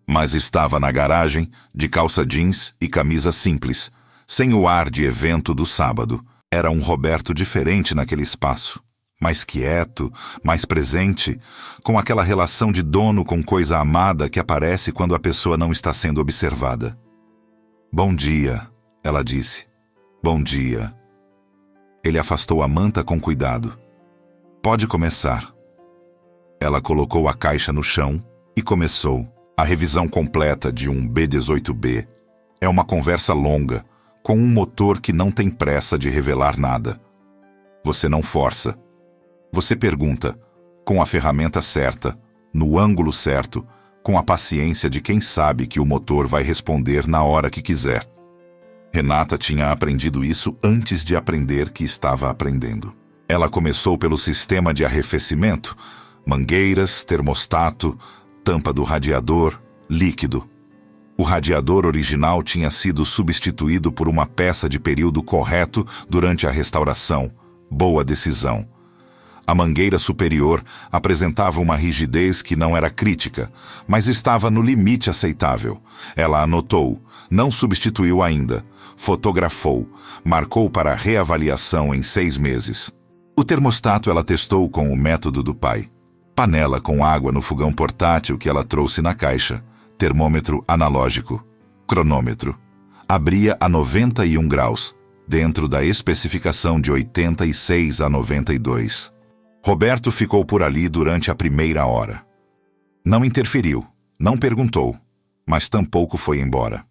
Mas estava na garagem, de calça jeans e camisa simples, sem o ar de evento do sábado. Era um Roberto diferente naquele espaço, mais quieto, mais presente, com aquela relação de dono com coisa amada que aparece quando a pessoa não está sendo observada. "Bom dia", ela disse. "Bom dia." Ele afastou a manta com cuidado. "Pode começar." Ela colocou a caixa no chão e começou. A revisão completa de um B-18B é uma conversa longa, com um motor que não tem pressa de revelar nada. Você não força. Você pergunta, com a ferramenta certa, no ângulo certo, com a paciência de quem sabe que o motor vai responder na hora que quiser. Renata tinha aprendido isso antes de aprender que estava aprendendo. Ela começou pelo sistema de arrefecimento, mangueiras, termostato, tampa do radiador, líquido. O radiador original tinha sido substituído por uma peça de período correto durante a restauração. Boa decisão. A mangueira superior apresentava uma rigidez que não era crítica, mas estava no limite aceitável. Ela anotou, não substituiu ainda, fotografou, marcou para reavaliação em 6 meses. O termostato ela testou com o método do pai. Panela com água no fogão portátil que ela trouxe na caixa. Termômetro analógico. Cronômetro. Abria a 91 graus, dentro da especificação de 86 a 92. Roberto ficou por ali durante a primeira hora. Não interferiu, não perguntou, mas tampouco foi embora.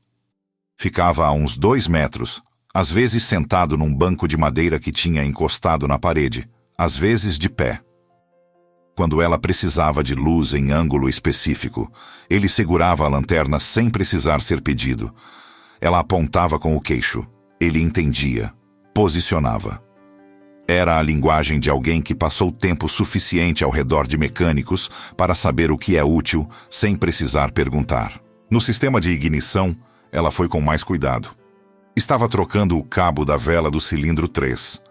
Ficava a uns 2 metros, às vezes sentado num banco de madeira que tinha encostado na parede, às vezes de pé. Quando ela precisava de luz em ângulo específico, ele segurava a lanterna sem precisar ser pedido. Ela apontava com o queixo. Ele entendia, posicionava. Era a linguagem de alguém que passou tempo suficiente ao redor de mecânicos para saber o que é útil sem precisar perguntar. No sistema de ignição, ela foi com mais cuidado. Estava trocando o cabo da vela do cilindro 3.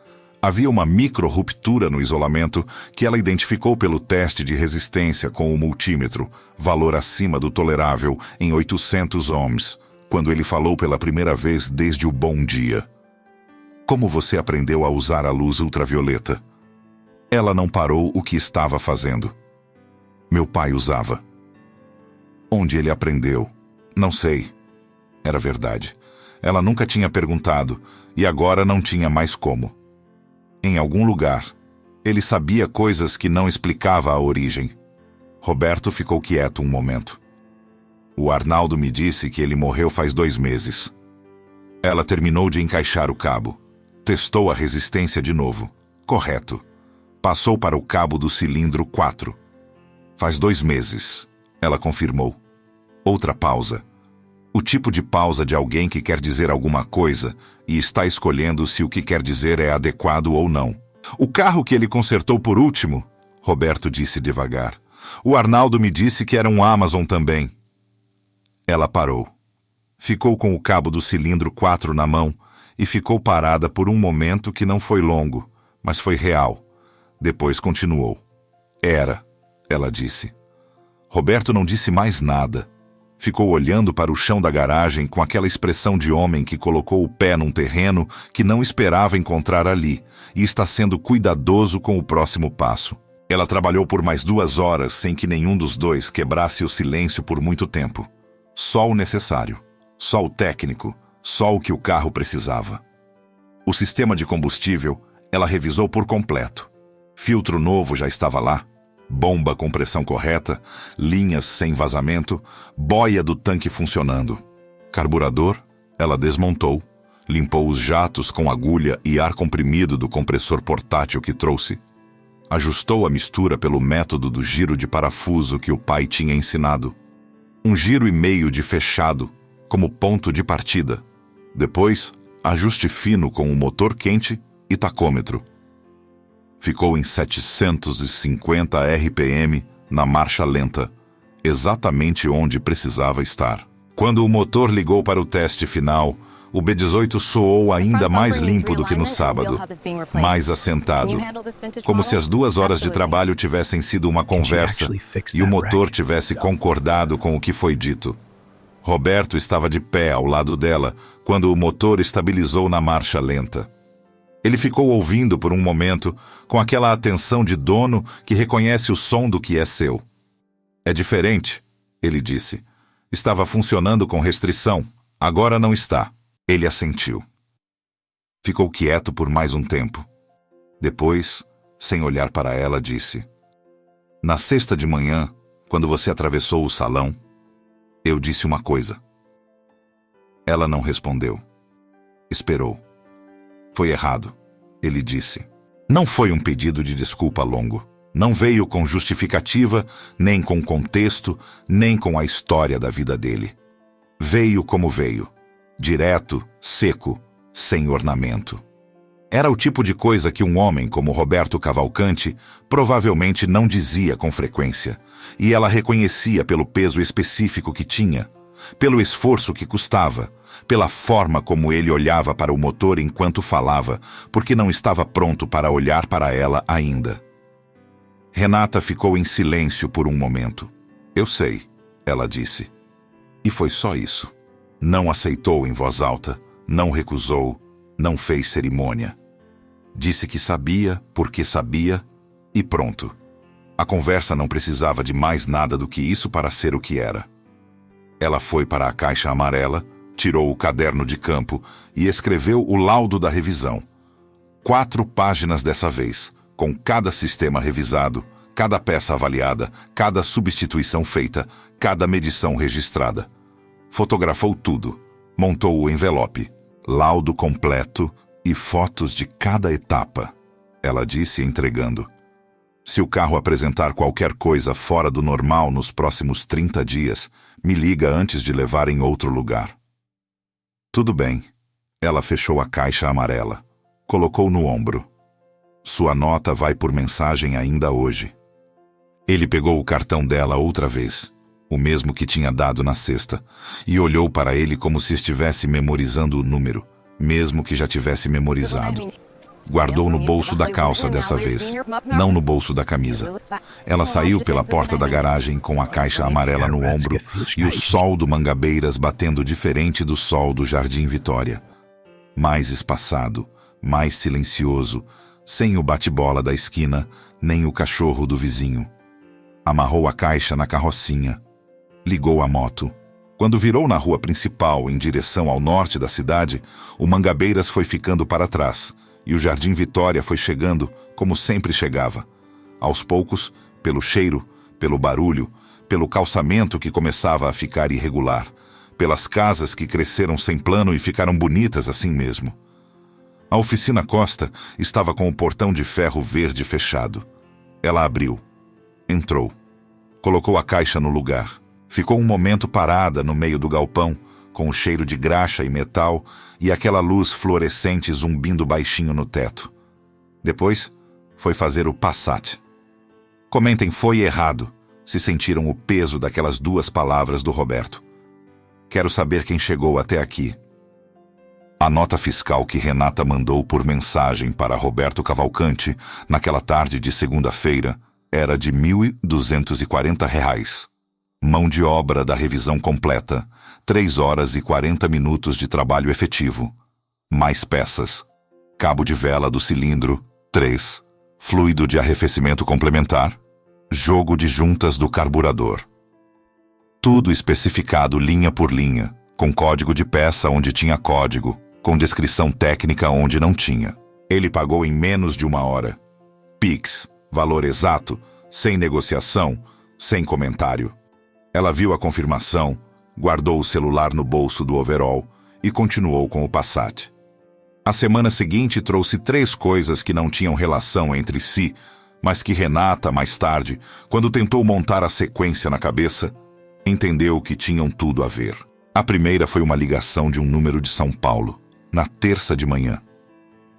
Havia uma micro-ruptura no isolamento que ela identificou pelo teste de resistência com o multímetro, valor acima do tolerável em 800 ohms, quando ele falou pela primeira vez desde o bom dia. Como você aprendeu a usar a luz ultravioleta? Ela não parou o que estava fazendo. Meu pai usava. Onde ele aprendeu? Não sei. Era verdade. Ela nunca tinha perguntado, e agora não tinha mais como. Em algum lugar, ele sabia coisas que não explicava a origem. Roberto ficou quieto um momento. O Arnaldo me disse que ele morreu faz 2 meses. Ela terminou de encaixar o cabo. Testou a resistência de novo. Correto. Passou para o cabo do cilindro 4. Faz 2 meses, ela confirmou. Outra pausa. O tipo de pausa de alguém que quer dizer alguma coisa e está escolhendo se o que quer dizer é adequado ou não. O carro que ele consertou por último, Roberto disse devagar. O Arnaldo me disse que era um Amazon também. Ela parou. Ficou com o cabo do cilindro 4 na mão e ficou parada por um momento que não foi longo, mas foi real. Depois continuou. Era, ela disse. Roberto não disse mais nada. Ficou olhando para o chão da garagem com aquela expressão de homem que colocou o pé num terreno que não esperava encontrar ali e está sendo cuidadoso com o próximo passo. Ela trabalhou por mais 2 horas sem que nenhum dos dois quebrasse o silêncio por muito tempo. Só o necessário, só o técnico, só o que o carro precisava. O sistema de combustível, ela revisou por completo. Filtro novo já estava lá, bomba com pressão correta, linhas sem vazamento, boia do tanque funcionando. Carburador, ela desmontou, limpou os jatos com agulha e ar comprimido do compressor portátil que trouxe. Ajustou a mistura pelo método do giro de parafuso que o pai tinha ensinado. 1,5 giro de fechado, como ponto de partida. Depois, ajuste fino com o motor quente e tacômetro. Ficou em 750 RPM na marcha lenta, exatamente onde precisava estar. Quando o motor ligou para o teste final, o B-18 soou ainda mais limpo do que no sábado, mais assentado, como se as 2 horas de trabalho tivessem sido uma conversa e o motor tivesse concordado com o que foi dito. Roberto estava de pé ao lado dela quando o motor estabilizou na marcha lenta. Ele ficou ouvindo por um momento, com aquela atenção de dono que reconhece o som do que é seu. É diferente, ele disse. Estava funcionando com restrição. Agora não está. Ele assentiu. Ficou quieto por mais um tempo. Depois, sem olhar para ela, disse: Na sexta de manhã, quando você atravessou o salão, eu disse uma coisa. Ela não respondeu. Esperou. Foi errado, ele disse. Não foi um pedido de desculpa longo. Não veio com justificativa, nem com contexto, nem com a história da vida dele. Veio como veio. Direto, seco, sem ornamento. Era o tipo de coisa que um homem como Roberto Cavalcanti provavelmente não dizia com frequência, e ela reconhecia pelo peso específico que tinha, pelo esforço que custava, pela forma como ele olhava para o motor enquanto falava, porque não estava pronto para olhar para ela ainda. Renata ficou em silêncio por um momento. Eu sei, ela disse. E foi só isso. Não aceitou em voz alta, não recusou, não fez cerimônia. Disse que sabia, porque sabia, e pronto. A conversa não precisava de mais nada do que isso para ser o que era. Ela foi para a caixa amarela, tirou o caderno de campo e escreveu o laudo da revisão. 4 páginas dessa vez, com cada sistema revisado, cada peça avaliada, cada substituição feita, cada medição registrada. Fotografou tudo, montou o envelope, laudo completo e fotos de cada etapa, ela disse entregando. Se o carro apresentar qualquer coisa fora do normal nos próximos 30 dias, me liga antes de levar em outro lugar. Tudo bem. Ela fechou a caixa amarela. Colocou no ombro. Sua nota vai por mensagem ainda hoje. Ele pegou o cartão dela outra vez, o mesmo que tinha dado na sexta, e olhou para ele como se estivesse memorizando o número, mesmo que já tivesse memorizado. Guardou no bolso da calça dessa vez, não no bolso da camisa. Ela saiu pela porta da garagem com a caixa amarela no ombro e o sol do Mangabeiras batendo diferente do sol do Jardim Vitória. Mais espaçado, mais silencioso, sem o bate-bola da esquina, nem o cachorro do vizinho. Amarrou a caixa na carrocinha. Ligou a moto. Quando virou na rua principal em direção ao norte da cidade, o Mangabeiras foi ficando para trás, e o Jardim Vitória foi chegando como sempre chegava. Aos poucos, pelo cheiro, pelo barulho, pelo calçamento que começava a ficar irregular, pelas casas que cresceram sem plano e ficaram bonitas assim mesmo. A oficina Costa estava com o portão de ferro verde fechado. Ela abriu. Entrou. Colocou a caixa no lugar. Ficou um momento parada no meio do galpão, com o cheiro de graxa e metal e aquela luz fluorescente zumbindo baixinho no teto. Depois, foi fazer o Passat. Comentem foi errado, se sentiram o peso daquelas 2 palavras do Roberto. Quero saber quem chegou até aqui. A nota fiscal que Renata mandou por mensagem para Roberto Cavalcanti naquela tarde de segunda-feira era de R$ 1.240. Mão de obra da revisão completa, 3 horas e 40 minutos de trabalho efetivo. Mais peças. Cabo de vela do cilindro, 3. Fluido de arrefecimento complementar. Jogo de juntas do carburador. Tudo especificado linha por linha, com código de peça onde tinha código, com descrição técnica onde não tinha. Ele pagou em menos de 1 hora. Pix, valor exato, sem negociação, sem comentário. Ela viu a confirmação, guardou o celular no bolso do overall e continuou com o Passat. A semana seguinte trouxe 3 coisas que não tinham relação entre si, mas que Renata, mais tarde, quando tentou montar a sequência na cabeça, entendeu que tinham tudo a ver. A primeira foi uma ligação de um número de São Paulo, na terça de manhã.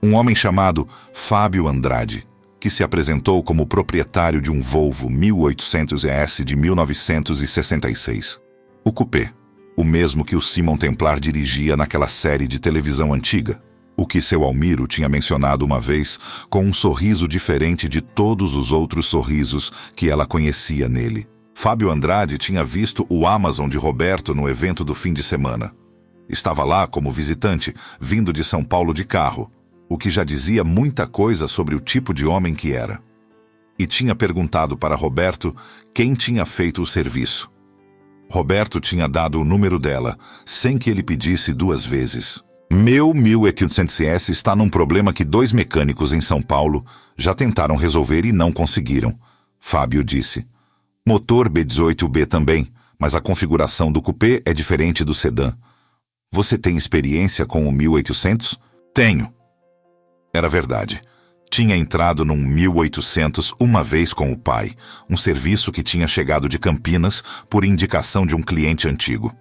Um homem chamado Fábio Andrade, que se apresentou como proprietário de um Volvo 1800S de 1966. O coupé, o mesmo que o Simon Templar dirigia naquela série de televisão antiga, o que seu Almiro tinha mencionado uma vez com um sorriso diferente de todos os outros sorrisos que ela conhecia nele. Fábio Andrade tinha visto o Amazon de Roberto no evento do fim de semana. Estava lá como visitante, vindo de São Paulo de carro. o que já dizia muita coisa sobre o tipo de homem que era. E tinha perguntado para Roberto quem tinha feito o serviço. Roberto tinha dado o número dela, sem que ele pedisse 2 vezes. Meu 1800S está num problema que 2 mecânicos em São Paulo já tentaram resolver e não conseguiram, Fábio disse. Motor B18B também, mas a configuração do coupé é diferente do sedã. Você tem experiência com o 1800? Tenho. Era verdade. Tinha entrado num 1800 uma vez com o pai, um serviço que tinha chegado de Campinas por indicação de um cliente antigo.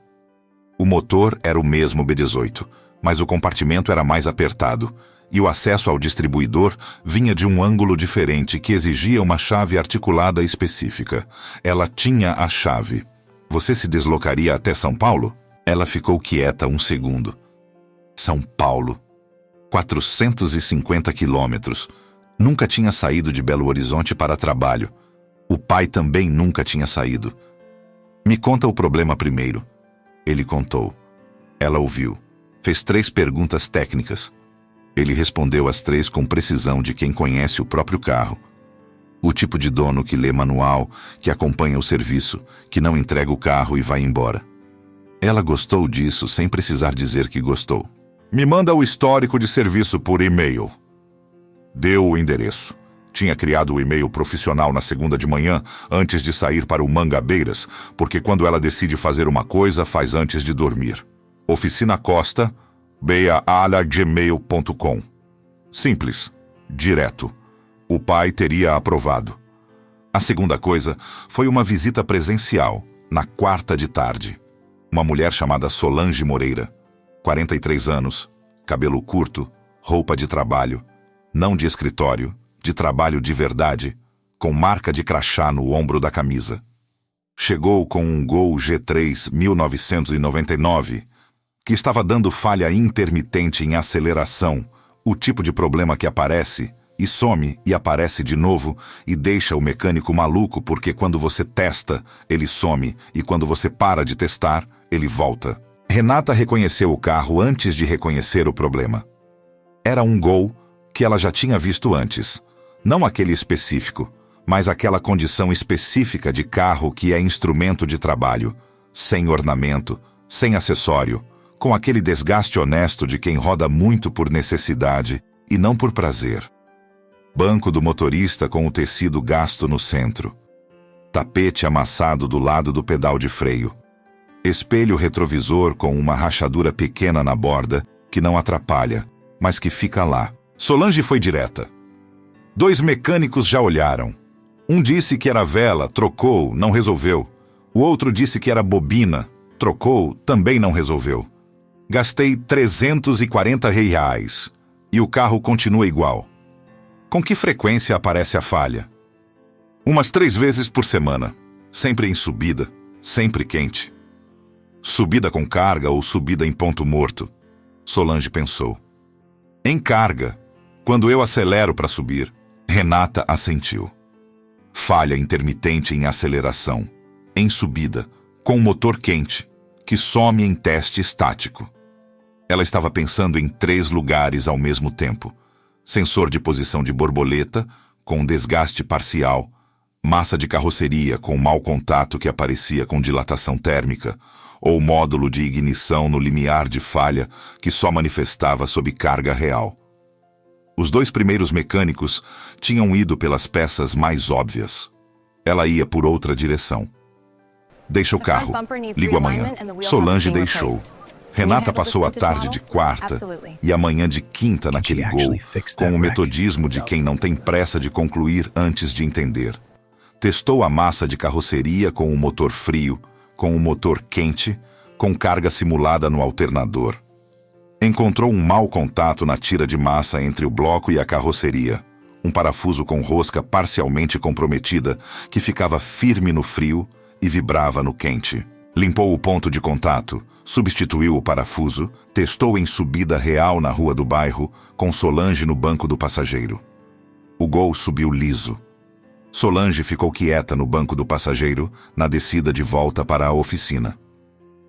O motor era o mesmo B18, mas o compartimento era mais apertado, e o acesso ao distribuidor vinha de um ângulo diferente que exigia uma chave articulada específica. Ela tinha a chave. Você se deslocaria até São Paulo? Ela ficou quieta um segundo. São Paulo. 450 quilômetros. Nunca tinha saído de Belo Horizonte para trabalho. O pai também nunca tinha saído. Me conta o problema primeiro. Ele contou. Ela ouviu. Fez 3 perguntas técnicas. Ele respondeu as 3 com precisão de quem conhece o próprio carro. O tipo de dono que lê manual, que acompanha o serviço, que não entrega o carro e vai embora. Ela gostou disso sem precisar dizer que gostou. Me manda o histórico de serviço por e-mail. Deu o endereço. Tinha criado o e-mail profissional na segunda de manhã, antes de sair para o Mangabeiras, porque quando ela decide fazer uma coisa, faz antes de dormir. Oficina Costa, beia@gmail.com. Simples, direto. O pai teria aprovado. A segunda coisa foi uma visita presencial, na 4ª de tarde. Uma mulher chamada Solange Moreira, 43 anos, cabelo curto, roupa de trabalho, não de escritório, de trabalho de verdade, com marca de crachá no ombro da camisa. Chegou com um Gol G3 1999, que estava dando falha intermitente em aceleração, o tipo de problema que aparece e some e aparece de novo e deixa o mecânico maluco porque quando você testa, ele some e quando você para de testar, ele volta. Renata reconheceu o carro antes de reconhecer o problema. Era um Gol que ela já tinha visto antes. Não aquele específico, mas aquela condição específica de carro que é instrumento de trabalho, sem ornamento, sem acessório, com aquele desgaste honesto de quem roda muito por necessidade e não por prazer. Banco do motorista com o tecido gasto no centro. Tapete amassado do lado do pedal de freio. Espelho retrovisor com uma rachadura pequena na borda que não atrapalha, mas que fica lá. Solange foi direta. 2 mecânicos já olharam. Um disse que era vela, trocou, não resolveu. O outro disse que era bobina, trocou, também não resolveu. Gastei R$340 e o carro continua igual. Com que frequência aparece a falha? Umas 3 vezes por semana, sempre em subida, sempre quente. Subida com carga ou subida em ponto morto? Solange pensou. Em carga, quando eu acelero para subir, Renata assentiu. Falha intermitente em aceleração, em subida, com motor quente, que some em teste estático. Ela estava pensando em 3 lugares ao mesmo tempo. Sensor de posição de borboleta, com desgaste parcial, massa de carroceria com mau contato que aparecia com dilatação térmica, ou módulo de ignição no limiar de falha que só manifestava sob carga real. Os 2 primeiros mecânicos tinham ido pelas peças mais óbvias. Ela ia por outra direção. Deixa o carro. Ligo amanhã. Solange deixou. Renata passou a tarde de quarta e a manhã de quinta naquele Gol, com o metodismo de quem não tem pressa de concluir antes de entender. Testou a massa de carroceria com o motor frio, com o motor quente, com carga simulada no alternador. Encontrou um mau contato na tira de massa entre o bloco e a carroceria, um parafuso com rosca parcialmente comprometida que ficava firme no frio e vibrava no quente. Limpou o ponto de contato, substituiu o parafuso, testou em subida real na rua do bairro, com Solange no banco do passageiro. O Gol subiu liso. Solange ficou quieta no banco do passageiro, na descida de volta para a oficina.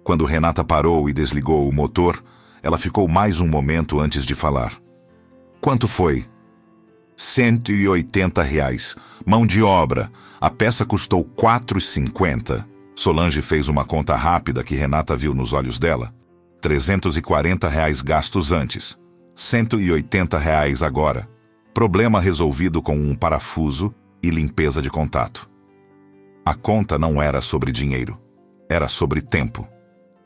Quando Renata parou e desligou o motor, ela ficou mais um momento antes de falar. Quanto foi? R$ 180. Mão de obra. A peça custou R$ 4,50. Solange fez uma conta rápida que Renata viu nos olhos dela. R$ 340 gastos antes. R$ 180 agora. Problema resolvido com um parafuso e limpeza de contato. A conta não era sobre dinheiro. Era sobre tempo.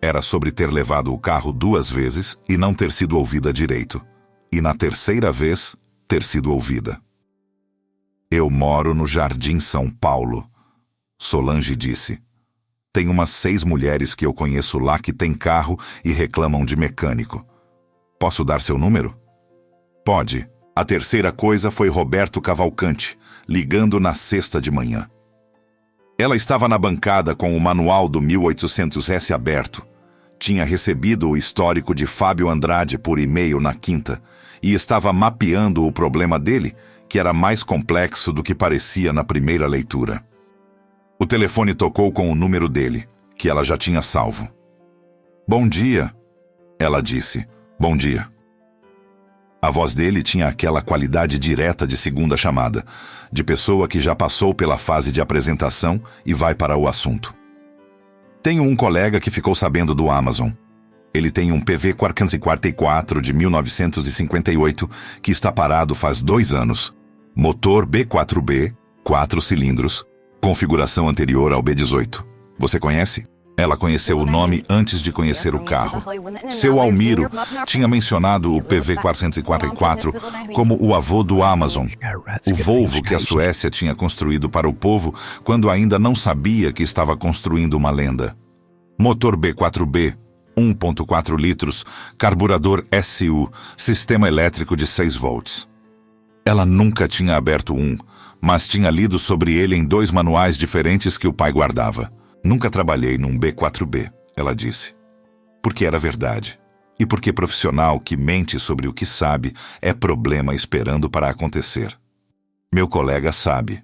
Era sobre ter levado o carro 2 vezes e não ter sido ouvida direito. E na terceira vez, ter sido ouvida. Eu moro no Jardim São Paulo, Solange disse. Tem umas 6 mulheres que eu conheço lá que têm carro e reclamam de mecânico. Posso dar seu número? Pode. A terceira coisa foi Roberto Cavalcante, ligando na sexta de manhã. Ela estava na bancada com o manual do 1800S aberto. Tinha recebido o histórico de Fábio Andrade por e-mail na quinta e estava mapeando o problema dele, que era mais complexo do que parecia na primeira leitura. O telefone tocou com o número dele, que ela já tinha salvo. Bom dia, ela disse. Bom dia. A voz dele tinha aquela qualidade direta de segunda chamada, de pessoa que já passou pela fase de apresentação e vai para o assunto. Tenho um colega que ficou sabendo do Amazon. Ele tem um PV 444 de 1958 que está parado faz 2 anos. Motor B4B, 4 cilindros, configuração anterior ao B18. Você conhece? Ela conheceu o nome antes de conhecer o carro. Seu Almiro tinha mencionado o PV 444 como o avô do Amazon, o Volvo que a Suécia tinha construído para o povo quando ainda não sabia que estava construindo uma lenda. Motor B4B, 1.4 litros, carburador SU, sistema elétrico de 6 volts. Ela nunca tinha aberto um, mas tinha lido sobre ele em 2 manuais diferentes que o pai guardava. Nunca trabalhei num B4B, ela disse. Porque era verdade. E porque profissional que mente sobre o que sabe é problema esperando para acontecer. Meu colega sabe.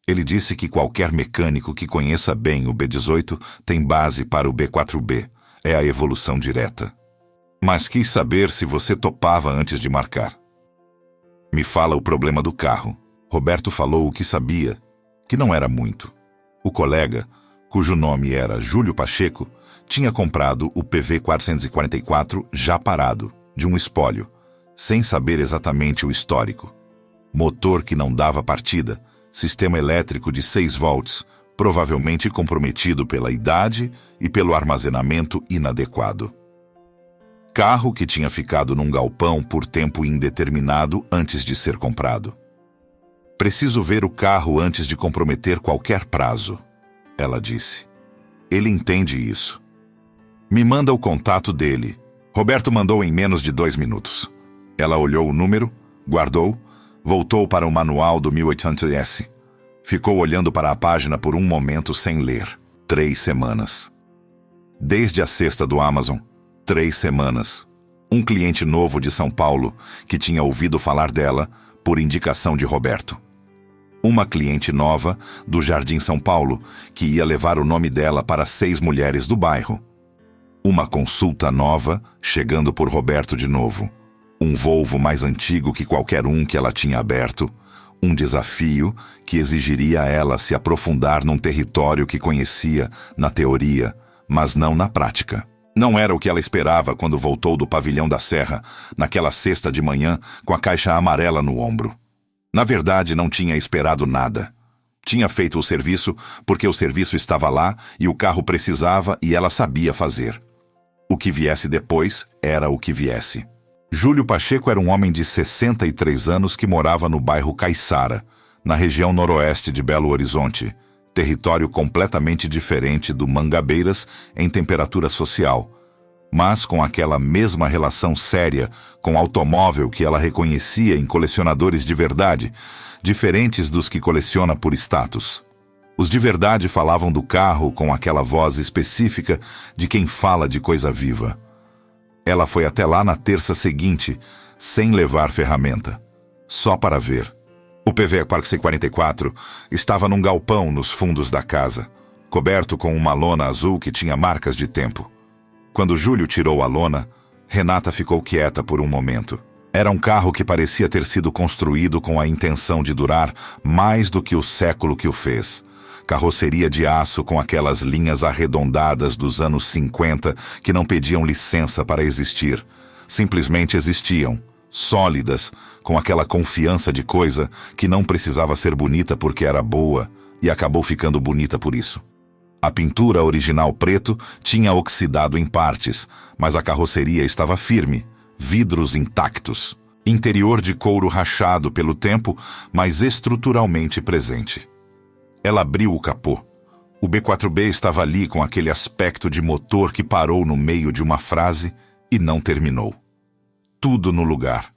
Ele disse que qualquer mecânico que conheça bem o B18 tem base para o B4B. É a evolução direta. Mas quis saber se você topava antes de marcar. Me fala o problema do carro. Roberto falou o que sabia, que não era muito. O colega, cujo nome era Júlio Pacheco, tinha comprado o PV 444 já parado, de um espólio, sem saber exatamente o histórico. Motor que não dava partida, sistema elétrico de 6 volts, provavelmente comprometido pela idade e pelo armazenamento inadequado. Carro que tinha ficado num galpão por tempo indeterminado antes de ser comprado. Preciso ver o carro antes de comprometer qualquer prazo, ela disse. Ele entende isso. Me manda o contato dele. Roberto mandou em menos de 2 minutos. Ela olhou o número, guardou, voltou para o manual do 1800S. Ficou olhando para a página por um momento sem ler. 3 semanas. Desde a sexta do Amazon, 3 semanas. Um cliente novo de São Paulo, que tinha ouvido falar dela, por indicação de Roberto. Uma cliente nova, do Jardim São Paulo, que ia levar o nome dela para 6 mulheres do bairro. Uma consulta nova, chegando por Roberto de novo. Um Volvo mais antigo que qualquer um que ela tinha aberto. Um desafio que exigiria a ela se aprofundar num território que conhecia na teoria, mas não na prática. Não era o que ela esperava quando voltou do pavilhão da Serra, naquela sexta de manhã, com a caixa amarela no ombro. Na verdade, não tinha esperado nada. Tinha feito o serviço porque o serviço estava lá e o carro precisava e ela sabia fazer. O que viesse depois era o que viesse. Júlio Pacheco era um homem de 63 anos que morava no bairro Caiçara, na região noroeste de Belo Horizonte, território completamente diferente do Mangabeiras em temperatura social, mas com aquela mesma relação séria com automóvel que ela reconhecia em colecionadores de verdade, diferentes dos que coleciona por status. Os de verdade falavam do carro com aquela voz específica de quem fala de coisa viva. Ela foi até lá na terça seguinte, sem levar ferramenta, só para ver. O PV 444 estava num galpão nos fundos da casa, coberto com uma lona azul que tinha marcas de tempo. Quando Júlio tirou a lona, Renata ficou quieta por um momento. Era um carro que parecia ter sido construído com a intenção de durar mais do que o século que o fez. Carroceria de aço com aquelas linhas arredondadas dos anos 50 que não pediam licença para existir. Simplesmente existiam, sólidas, com aquela confiança de coisa que não precisava ser bonita porque era boa e acabou ficando bonita por isso. A pintura original preto tinha oxidado em partes, mas a carroceria estava firme, vidros intactos. Interior de couro rachado pelo tempo, mas estruturalmente presente. Ela abriu o capô. O B4B estava ali com aquele aspecto de motor que parou no meio de uma frase e não terminou. Tudo no lugar,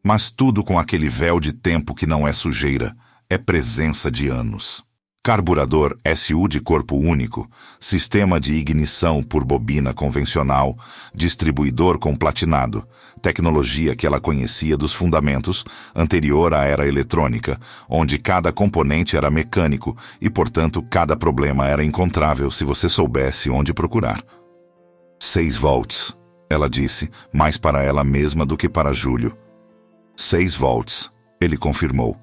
mas tudo com aquele véu de tempo que não é sujeira, é presença de anos. Carburador SU de corpo único, sistema de ignição por bobina convencional, distribuidor com platinado, tecnologia que ela conhecia dos fundamentos, anterior à era eletrônica, onde cada componente era mecânico e, portanto, cada problema era encontrável se você soubesse onde procurar. 6 volts, ela disse, mais para ela mesma do que para Júlio. 6 volts, ele confirmou.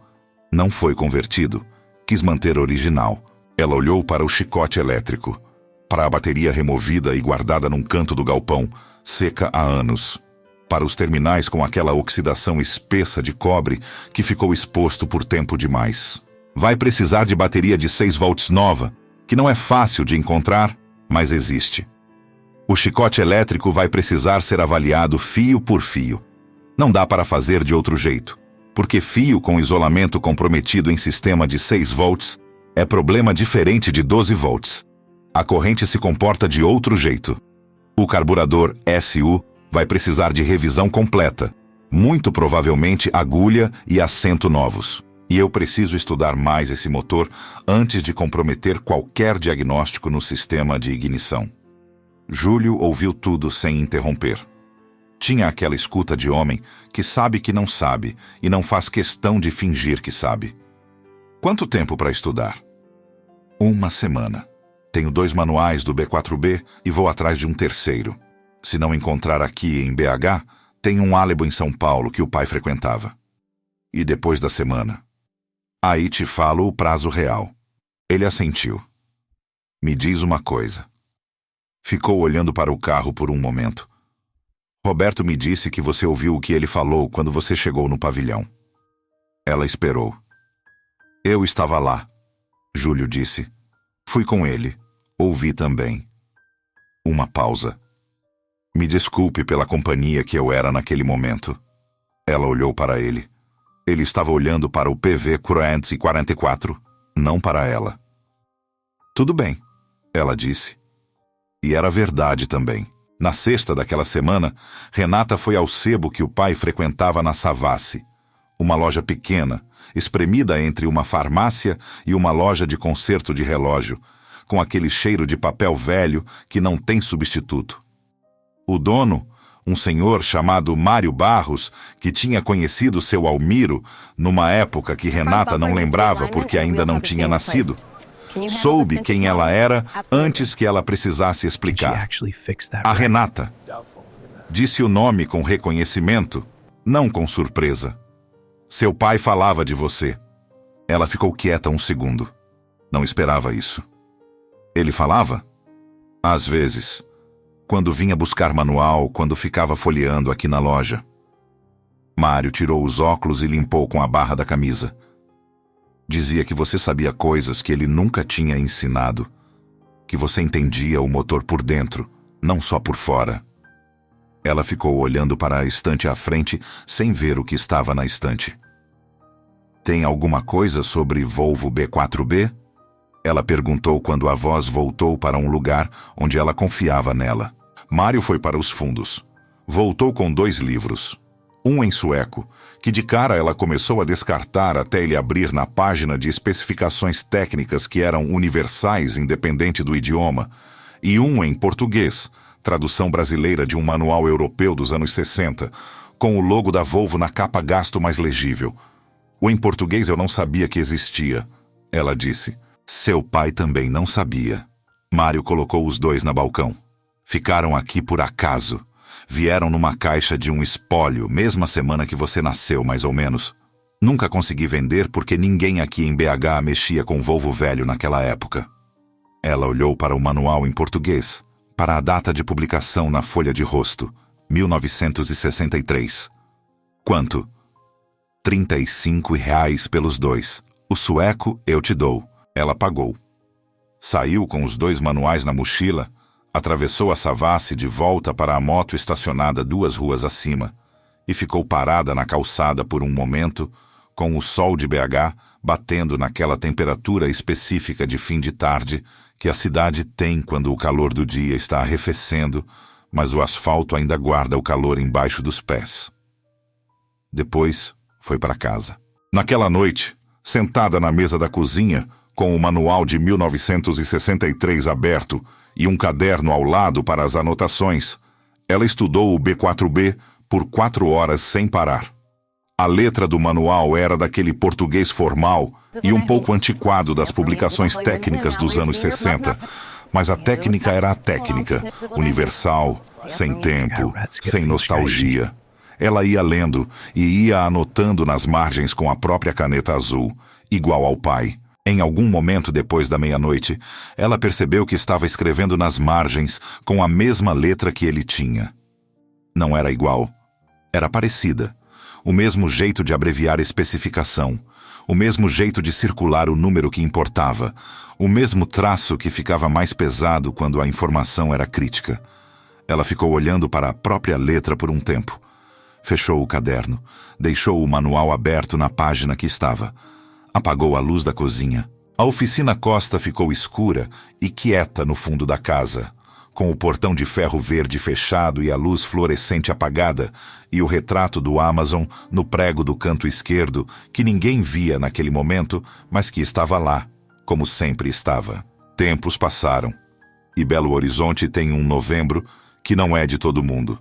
Não foi convertido. Quis manter original. Ela olhou para o chicote elétrico, para a bateria removida e guardada num canto do galpão, seca há anos, para os terminais com aquela oxidação espessa de cobre que ficou exposto por tempo demais. Vai precisar de bateria de 6 volts nova, que não é fácil de encontrar, mas existe. O chicote elétrico vai precisar ser avaliado fio por fio. Não dá para fazer de outro jeito. Porque fio com isolamento comprometido em sistema de 6 volts é problema diferente de 12 volts. A corrente se comporta de outro jeito. O carburador SU vai precisar de revisão completa, muito provavelmente agulha e assento novos. E eu preciso estudar mais esse motor antes de comprometer qualquer diagnóstico no sistema de ignição. Júlio ouviu tudo sem interromper. Tinha aquela escuta de homem que sabe que não sabe e não faz questão de fingir que sabe. Quanto tempo para estudar? 1 semana. Tenho 2 manuais do B4B e vou atrás de um terceiro. Se não encontrar aqui em BH, tem um álebo em São Paulo que o pai frequentava. E depois da semana? Aí te falo o prazo real. Ele assentiu. Me diz uma coisa. Ficou olhando para o carro por um momento. Roberto me disse que você ouviu o que ele falou quando você chegou no pavilhão. Ela esperou. Eu estava lá, Júlio disse. Fui com ele. Ouvi também. Uma pausa. Me desculpe pela companhia que eu era naquele momento. Ela olhou para ele. Ele estava olhando para o PV 444, não para ela. Tudo bem, ela disse. E era verdade também. Na sexta daquela semana, Renata foi ao sebo que o pai frequentava na Savassi, uma loja pequena, espremida entre uma farmácia e uma loja de conserto de relógio, com aquele cheiro de papel velho que não tem substituto. O dono, um senhor chamado Mário Barros, que tinha conhecido seu Almiro numa época que Renata não lembrava porque ainda não tinha nascido, soube quem ela era antes que ela precisasse explicar. A Renata. Disse o nome com reconhecimento, não com surpresa. Seu pai falava de você. Ela ficou quieta um segundo. Não esperava isso. Ele falava? Às vezes. Quando vinha buscar manual, quando ficava folheando aqui na loja. Mário tirou os óculos e limpou com a barra da camisa. Dizia que você sabia coisas que ele nunca tinha ensinado. Que você entendia o motor por dentro, não só por fora. Ela ficou olhando para a estante à frente, sem ver o que estava na estante. Tem alguma coisa sobre Volvo B4B? Ela perguntou quando a voz voltou para um lugar onde ela confiava nela. Mário foi para os fundos. Voltou com 2 livros. Um em sueco, que de cara ela começou a descartar até ele abrir na página de especificações técnicas que eram universais independente do idioma, e um em português, tradução brasileira de um manual europeu dos anos 60, com o logo da Volvo na capa gasto mais legível. O em português eu não sabia que existia, ela disse. Seu pai também não sabia. Mário colocou os 2 na balcão. Ficaram aqui por acaso. Vieram numa caixa de um espólio, mesma semana que você nasceu, mais ou menos. Nunca consegui vender porque ninguém aqui em BH mexia com Volvo velho naquela época. Ela olhou para o manual em português, para a data de publicação na folha de rosto, 1963. Quanto? R$ 35 pelos dois. O sueco eu te dou. Ela pagou. Saiu com os 2 manuais na mochila, atravessou a Savassi de volta para a moto estacionada 2 ruas acima e ficou parada na calçada por um momento, com o sol de BH batendo naquela temperatura específica de fim de tarde que a cidade tem quando o calor do dia está arrefecendo, mas o asfalto ainda guarda o calor embaixo dos pés. Depois foi para casa. Naquela noite, sentada na mesa da cozinha, com o manual de 1963 aberto e um caderno ao lado para as anotações, ela estudou o B4B por 4 horas sem parar. A letra do manual era daquele português formal e um pouco antiquado das publicações técnicas dos anos 60, mas a técnica era a técnica, universal, sem tempo, sem nostalgia. Ela ia lendo e ia anotando nas margens com a própria caneta azul, igual ao pai. Em algum momento depois da meia-noite, ela percebeu que estava escrevendo nas margens com a mesma letra que ele tinha. Não era igual. Era parecida. O mesmo jeito de abreviar especificação. O mesmo jeito de circular o número que importava. O mesmo traço que ficava mais pesado quando a informação era crítica. Ela ficou olhando para a própria letra por um tempo. Fechou o caderno. Deixou o manual aberto na página que estava. Apagou a luz da cozinha. A oficina Costa ficou escura e quieta no fundo da casa, com o portão de ferro verde fechado e a luz fluorescente apagada, e o retrato do Amazon no prego do canto esquerdo, que ninguém via naquele momento, mas que estava lá, como sempre estava. Tempos passaram, e Belo Horizonte tem um novembro que não é de todo mundo.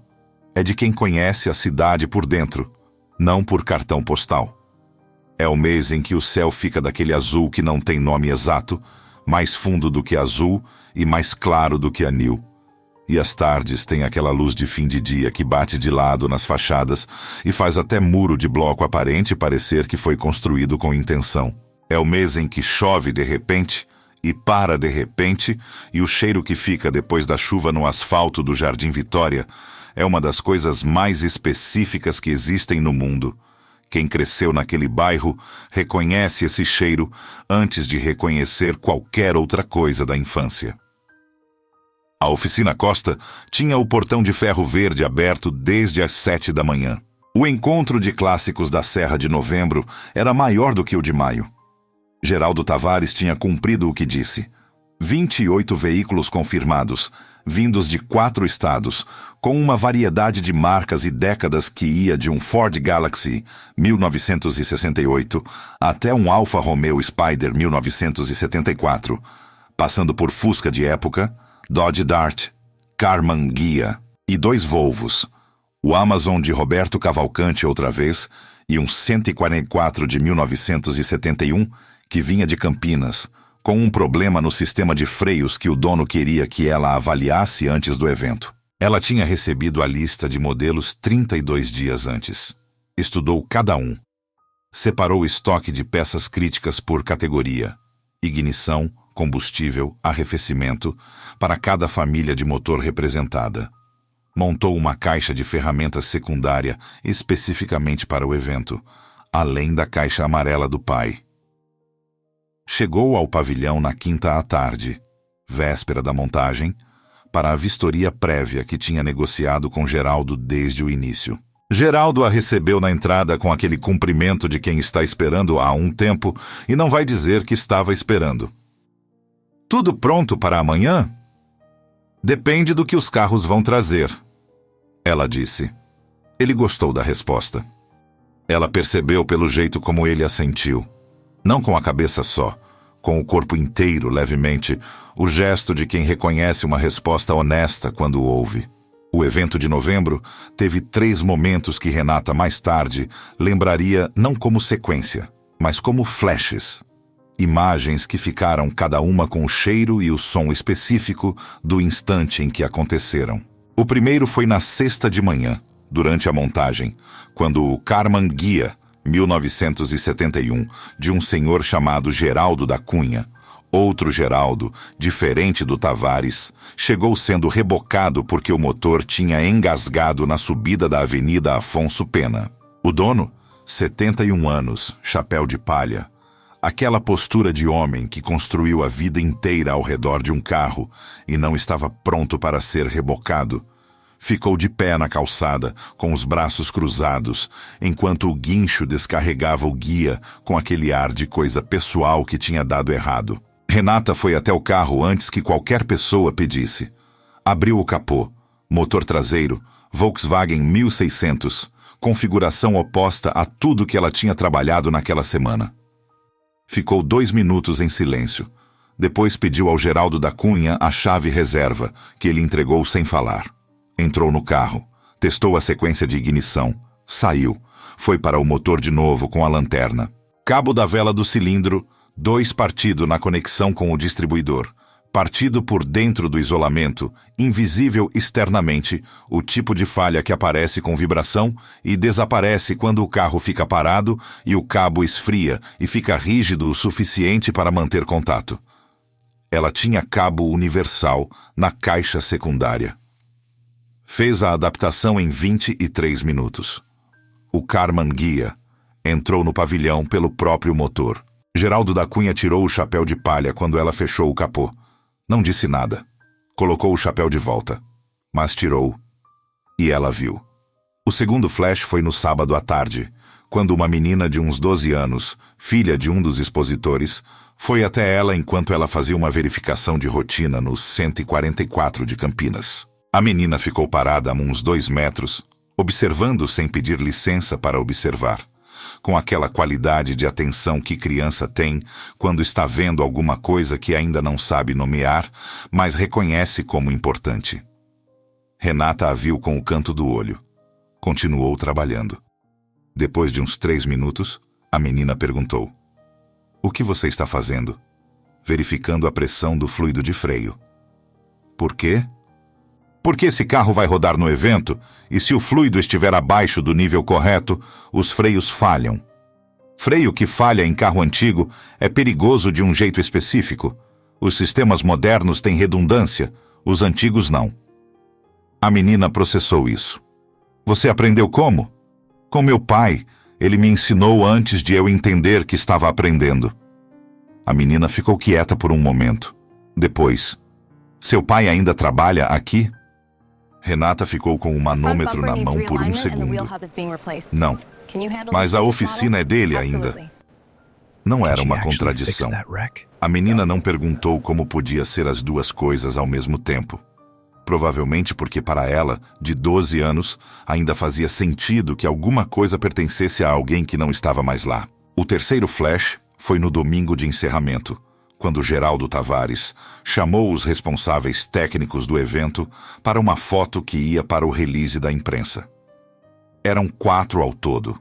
É de quem conhece a cidade por dentro, não por cartão postal. É o mês em que o céu fica daquele azul que não tem nome exato, mais fundo do que azul e mais claro do que anil. E as tardes têm aquela luz de fim de dia que bate de lado nas fachadas e faz até muro de bloco aparente parecer que foi construído com intenção. É o mês em que chove de repente e para de repente, e o cheiro que fica depois da chuva no asfalto do Jardim Vitória é uma das coisas mais específicas que existem no mundo. Quem cresceu naquele bairro reconhece esse cheiro antes de reconhecer qualquer outra coisa da infância. A oficina Costa tinha o portão de ferro verde aberto desde as 7 da manhã. O encontro de clássicos da Serra de Novembro era maior do que o de maio. Geraldo Tavares tinha cumprido o que disse. 28 veículos confirmados, vindos de 4 estados, com uma variedade de marcas e décadas que ia de um Ford Galaxy 1968 até um Alfa Romeo Spider 1974, passando por Fusca de época, Dodge Dart, Karmann Ghia e 2 Volvos, o Amazon de Roberto Cavalcante outra vez e um 144 de 1971 que vinha de Campinas, com um problema no sistema de freios que o dono queria que ela avaliasse antes do evento. Ela tinha recebido a lista de modelos 32 dias antes. Estudou cada um. Separou o estoque de peças críticas por categoria: ignição, combustível, arrefecimento, para cada família de motor representada. Montou uma caixa de ferramentas secundária especificamente para o evento, além da caixa amarela do pai. Chegou ao pavilhão na quinta à tarde, véspera da montagem, para a vistoria prévia que tinha negociado com Geraldo desde o início. Geraldo a recebeu na entrada com aquele cumprimento de quem está esperando há um tempo e não vai dizer que estava esperando. Tudo pronto para amanhã? Depende do que os carros vão trazer, ela disse. Ele gostou da resposta. Ela percebeu pelo jeito como ele assentiu. Não com a cabeça só, com o corpo inteiro levemente, o gesto de quem reconhece uma resposta honesta quando ouve. O evento de novembro teve 3 momentos que Renata mais tarde lembraria não como sequência, mas como flashes. Imagens que ficaram cada uma com o cheiro e o som específico do instante em que aconteceram. O primeiro foi na sexta de manhã, durante a montagem, quando o Karmann Ghia, 1971, de um senhor chamado Geraldo da Cunha, outro Geraldo, diferente do Tavares, chegou sendo rebocado porque o motor tinha engasgado na subida da Avenida Afonso Pena. O dono, 71 anos, chapéu de palha, aquela postura de homem que construiu a vida inteira ao redor de um carro e não estava pronto para ser rebocado, ficou de pé na calçada, com os braços cruzados, enquanto o guincho descarregava o guia com aquele ar de coisa pessoal que tinha dado errado. Renata foi até o carro antes que qualquer pessoa pedisse. Abriu o capô. Motor traseiro, Volkswagen 1600, configuração oposta a tudo que ela tinha trabalhado naquela semana. Ficou 2 minutos em silêncio. Depois pediu ao Geraldo da Cunha a chave reserva, que ele entregou sem falar. Entrou no carro, testou a sequência de ignição, saiu, foi para o motor de novo com a lanterna. Cabo da vela do cilindro, 2 partido na conexão com o distribuidor, partido por dentro do isolamento, invisível externamente, o tipo de falha que aparece com vibração e desaparece quando o carro fica parado e o cabo esfria e fica rígido o suficiente para manter contato. Ela tinha cabo universal na caixa secundária. Fez a adaptação em 23 minutos. O Karmann Ghia entrou no pavilhão pelo próprio motor. Geraldo da Cunha tirou o chapéu de palha quando ela fechou o capô. Não disse nada. Colocou o chapéu de volta. Mas tirou. E ela viu. O segundo flash foi no sábado à tarde, quando uma menina de uns 12 anos, filha de um dos expositores, foi até ela enquanto ela fazia uma verificação de rotina no 144 de Campinas. A menina ficou parada a uns 2 metros, observando sem pedir licença para observar, com aquela qualidade de atenção que criança tem quando está vendo alguma coisa que ainda não sabe nomear, mas reconhece como importante. Renata a viu com o canto do olho. Continuou trabalhando. Depois de uns 3 minutos, a menina perguntou: "O que você está fazendo?" Verificando a pressão do fluido de freio. "Por quê?" "Porque esse carro vai rodar no evento e se o fluido estiver abaixo do nível correto, os freios falham. Freio que falha em carro antigo é perigoso de um jeito específico. Os sistemas modernos têm redundância, os antigos não." A menina processou isso. "Você aprendeu como?" "Com meu pai. Ele me ensinou antes de eu entender que estava aprendendo." A menina ficou quieta por um momento. Depois: "Seu pai ainda trabalha aqui?" Renata ficou com o manômetro na mão por um segundo. "Não, mas a oficina é dele ainda." Não era uma contradição. A menina não perguntou como podia ser as duas coisas ao mesmo tempo. Provavelmente porque para ela, de 12 anos, ainda fazia sentido que alguma coisa pertencesse a alguém que não estava mais lá. O terceiro flash foi no domingo de encerramento, quando Geraldo Tavares chamou os responsáveis técnicos do evento para uma foto que ia para o release da imprensa. Eram 4 ao todo.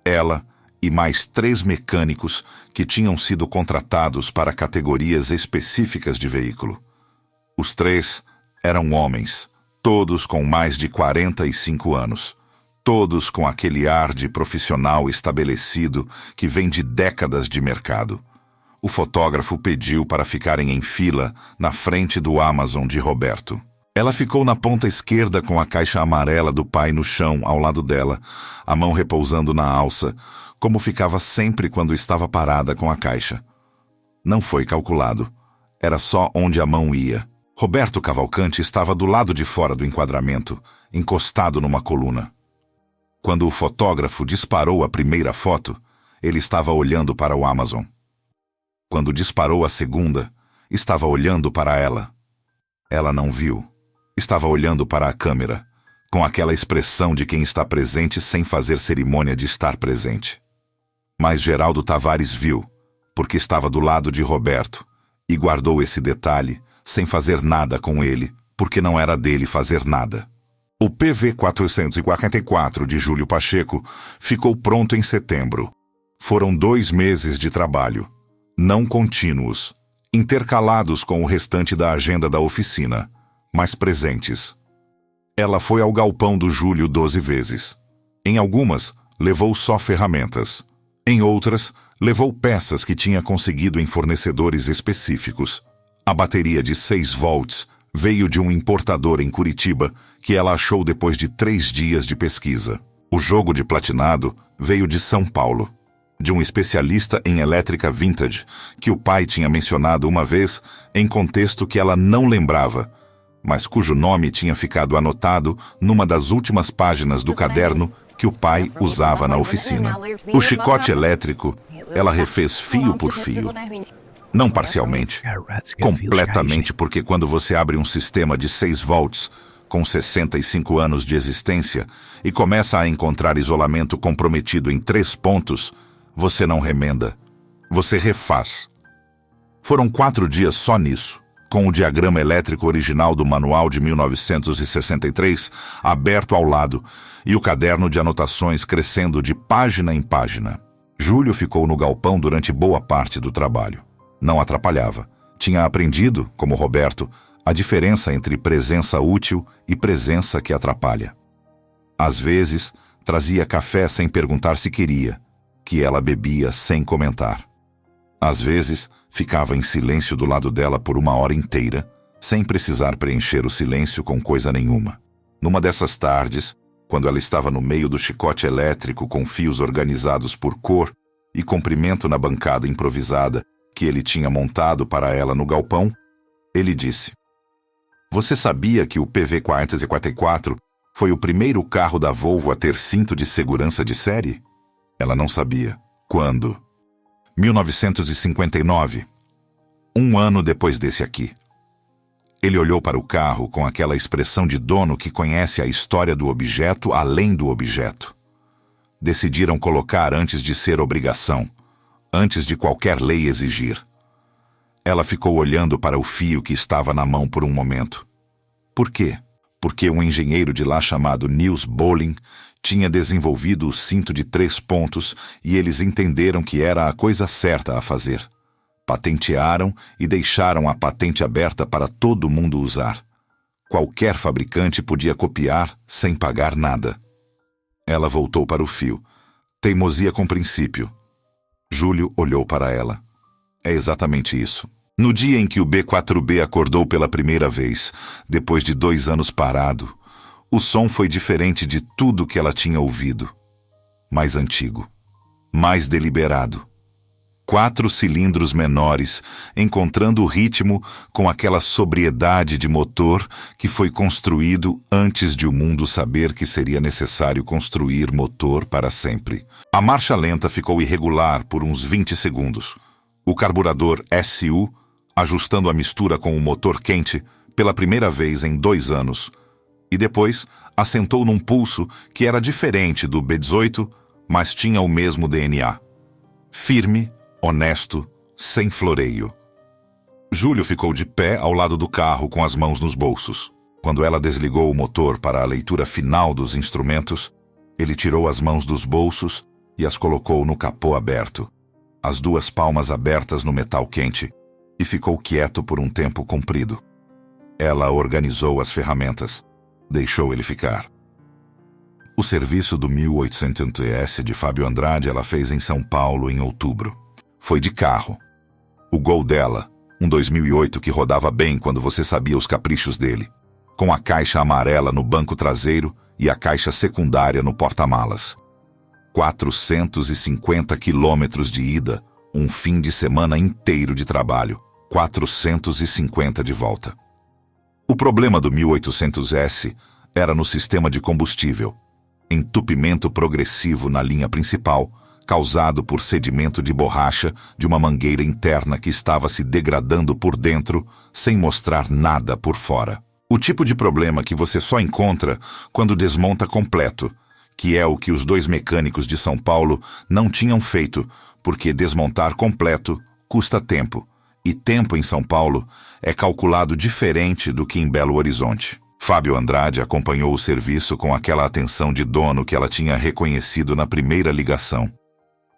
Ela e mais 3 mecânicos que tinham sido contratados para categorias específicas de veículo. Os 3 eram homens, todos com mais de 45 anos. Todos com aquele ar de profissional estabelecido que vem de décadas de mercado. O fotógrafo pediu para ficarem em fila na frente do Amazon de Roberto. Ela ficou na ponta esquerda com a caixa amarela do pai no chão ao lado dela, a mão repousando na alça, como ficava sempre quando estava parada com a caixa. Não foi calculado. Era só onde a mão ia. Roberto Cavalcante estava do lado de fora do enquadramento, encostado numa coluna. Quando o fotógrafo disparou a primeira foto, ele estava olhando para o Amazon. Quando disparou a segunda, estava olhando para ela. Ela não viu. Estava olhando para a câmera, com aquela expressão de quem está presente sem fazer cerimônia de estar presente. Mas Geraldo Tavares viu, porque estava do lado de Roberto, e guardou esse detalhe sem fazer nada com ele, porque não era dele fazer nada. O PV 444 de Júlio Pacheco ficou pronto em setembro. Foram 2 meses de trabalho, não contínuos, intercalados com o restante da agenda da oficina, mas presentes. Ela foi ao galpão do Júlio 12 vezes. Em algumas, levou só ferramentas. Em outras, levou peças que tinha conseguido em fornecedores específicos. A bateria de 6 volts veio de um importador em Curitiba que ela achou depois de 3 dias de pesquisa. O jogo de platinado veio de São Paulo, de um especialista em elétrica vintage que o pai tinha mencionado uma vez em contexto que ela não lembrava, mas cujo nome tinha ficado anotado numa das últimas páginas do caderno que o pai usava na oficina. O chicote elétrico, ela refez fio por fio. Não parcialmente, completamente, porque quando você abre um sistema de 6 volts com 65 anos de existência e começa a encontrar isolamento comprometido em 3 pontos, você não remenda, você refaz. Foram 4 dias só nisso, com o diagrama elétrico original do manual de 1963 aberto ao lado e o caderno de anotações crescendo de página em página. Júlio ficou no galpão durante boa parte do trabalho. Não atrapalhava. Tinha aprendido, como Roberto, a diferença entre presença útil e presença que atrapalha. Às vezes, trazia café sem perguntar se queria, que ela bebia sem comentar. Às vezes, ficava em silêncio do lado dela por 1 hora inteira, sem precisar preencher o silêncio com coisa nenhuma. Numa dessas tardes, quando ela estava no meio do chicote elétrico com fios organizados por cor e comprimento na bancada improvisada que ele tinha montado para ela no galpão, ele disse: "Você sabia que o PV444 foi o primeiro carro da Volvo a ter cinto de segurança de série?" Ela não sabia. Quando? 1959. 1 ano depois desse aqui. Ele olhou para o carro com aquela expressão de dono que conhece a história do objeto além do objeto. Decidiram colocar antes de ser obrigação, antes de qualquer lei exigir. Ela ficou olhando para o fio que estava na mão por um momento. Por quê? Porque um engenheiro de lá chamado Niels Bolin tinha desenvolvido o cinto de 3 pontos e eles entenderam que era a coisa certa a fazer. Patentearam e deixaram a patente aberta para todo mundo usar. Qualquer fabricante podia copiar sem pagar nada. Ela voltou para o fio. Teimosia com princípio. Júlio olhou para ela. É exatamente isso. No dia em que o B4B acordou pela primeira vez, depois de 2 anos parado, o som foi diferente de tudo que ela tinha ouvido. Mais antigo. Mais deliberado. 4 cilindros menores, encontrando o ritmo com aquela sobriedade de motor que foi construído antes de o mundo saber que seria necessário construir motor para sempre. A marcha lenta ficou irregular por uns 20 segundos. O carburador SU, ajustando a mistura com o motor quente pela primeira vez em 2 anos. E depois assentou num pulso que era diferente do B18, mas tinha o mesmo DNA. Firme, honesto, sem floreio. Júlio ficou de pé ao lado do carro com as mãos nos bolsos. Quando ela desligou o motor para a leitura final dos instrumentos, ele tirou as mãos dos bolsos e as colocou no capô aberto, as 2 palmas abertas no metal quente, e ficou quieto por um tempo comprido. Ela organizou as ferramentas. Deixou ele ficar. O serviço do 1800S de Fábio Andrade ela fez em São Paulo em outubro. Foi de carro. O Gol dela, um 2008 que rodava bem quando você sabia os caprichos dele, com a caixa amarela no banco traseiro e a caixa secundária no porta-malas. 450 quilômetros de ida, um fim de semana inteiro de trabalho, 450 de volta. O problema do 1800S era no sistema de combustível. Entupimento progressivo na linha principal, causado por sedimento de borracha de uma mangueira interna que estava se degradando por dentro, sem mostrar nada por fora. O tipo de problema que você só encontra quando desmonta completo, que é o que os 2 mecânicos de São Paulo não tinham feito, porque desmontar completo custa tempo, e tempo em São Paulo é calculado diferente do que em Belo Horizonte. Fábio Andrade acompanhou o serviço com aquela atenção de dono que ela tinha reconhecido na primeira ligação.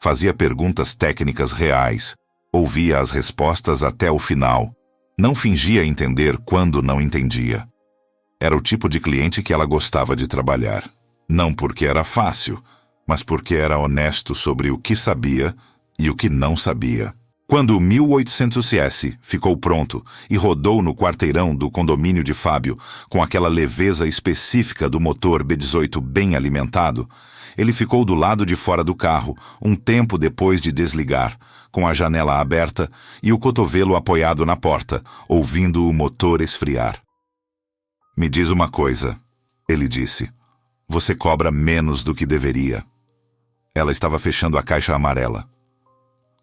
Fazia perguntas técnicas reais, ouvia as respostas até o final, não fingia entender quando não entendia. Era o tipo de cliente que ela gostava de trabalhar. Não porque era fácil, mas porque era honesto sobre o que sabia e o que não sabia. Quando o 1800S ficou pronto e rodou no quarteirão do condomínio de Fábio com aquela leveza específica do motor B18 bem alimentado, ele ficou do lado de fora do carro, um tempo depois de desligar, com a janela aberta e o cotovelo apoiado na porta, ouvindo o motor esfriar. "Me diz uma coisa", ele disse. "Você cobra menos do que deveria." Ela estava fechando a caixa amarela.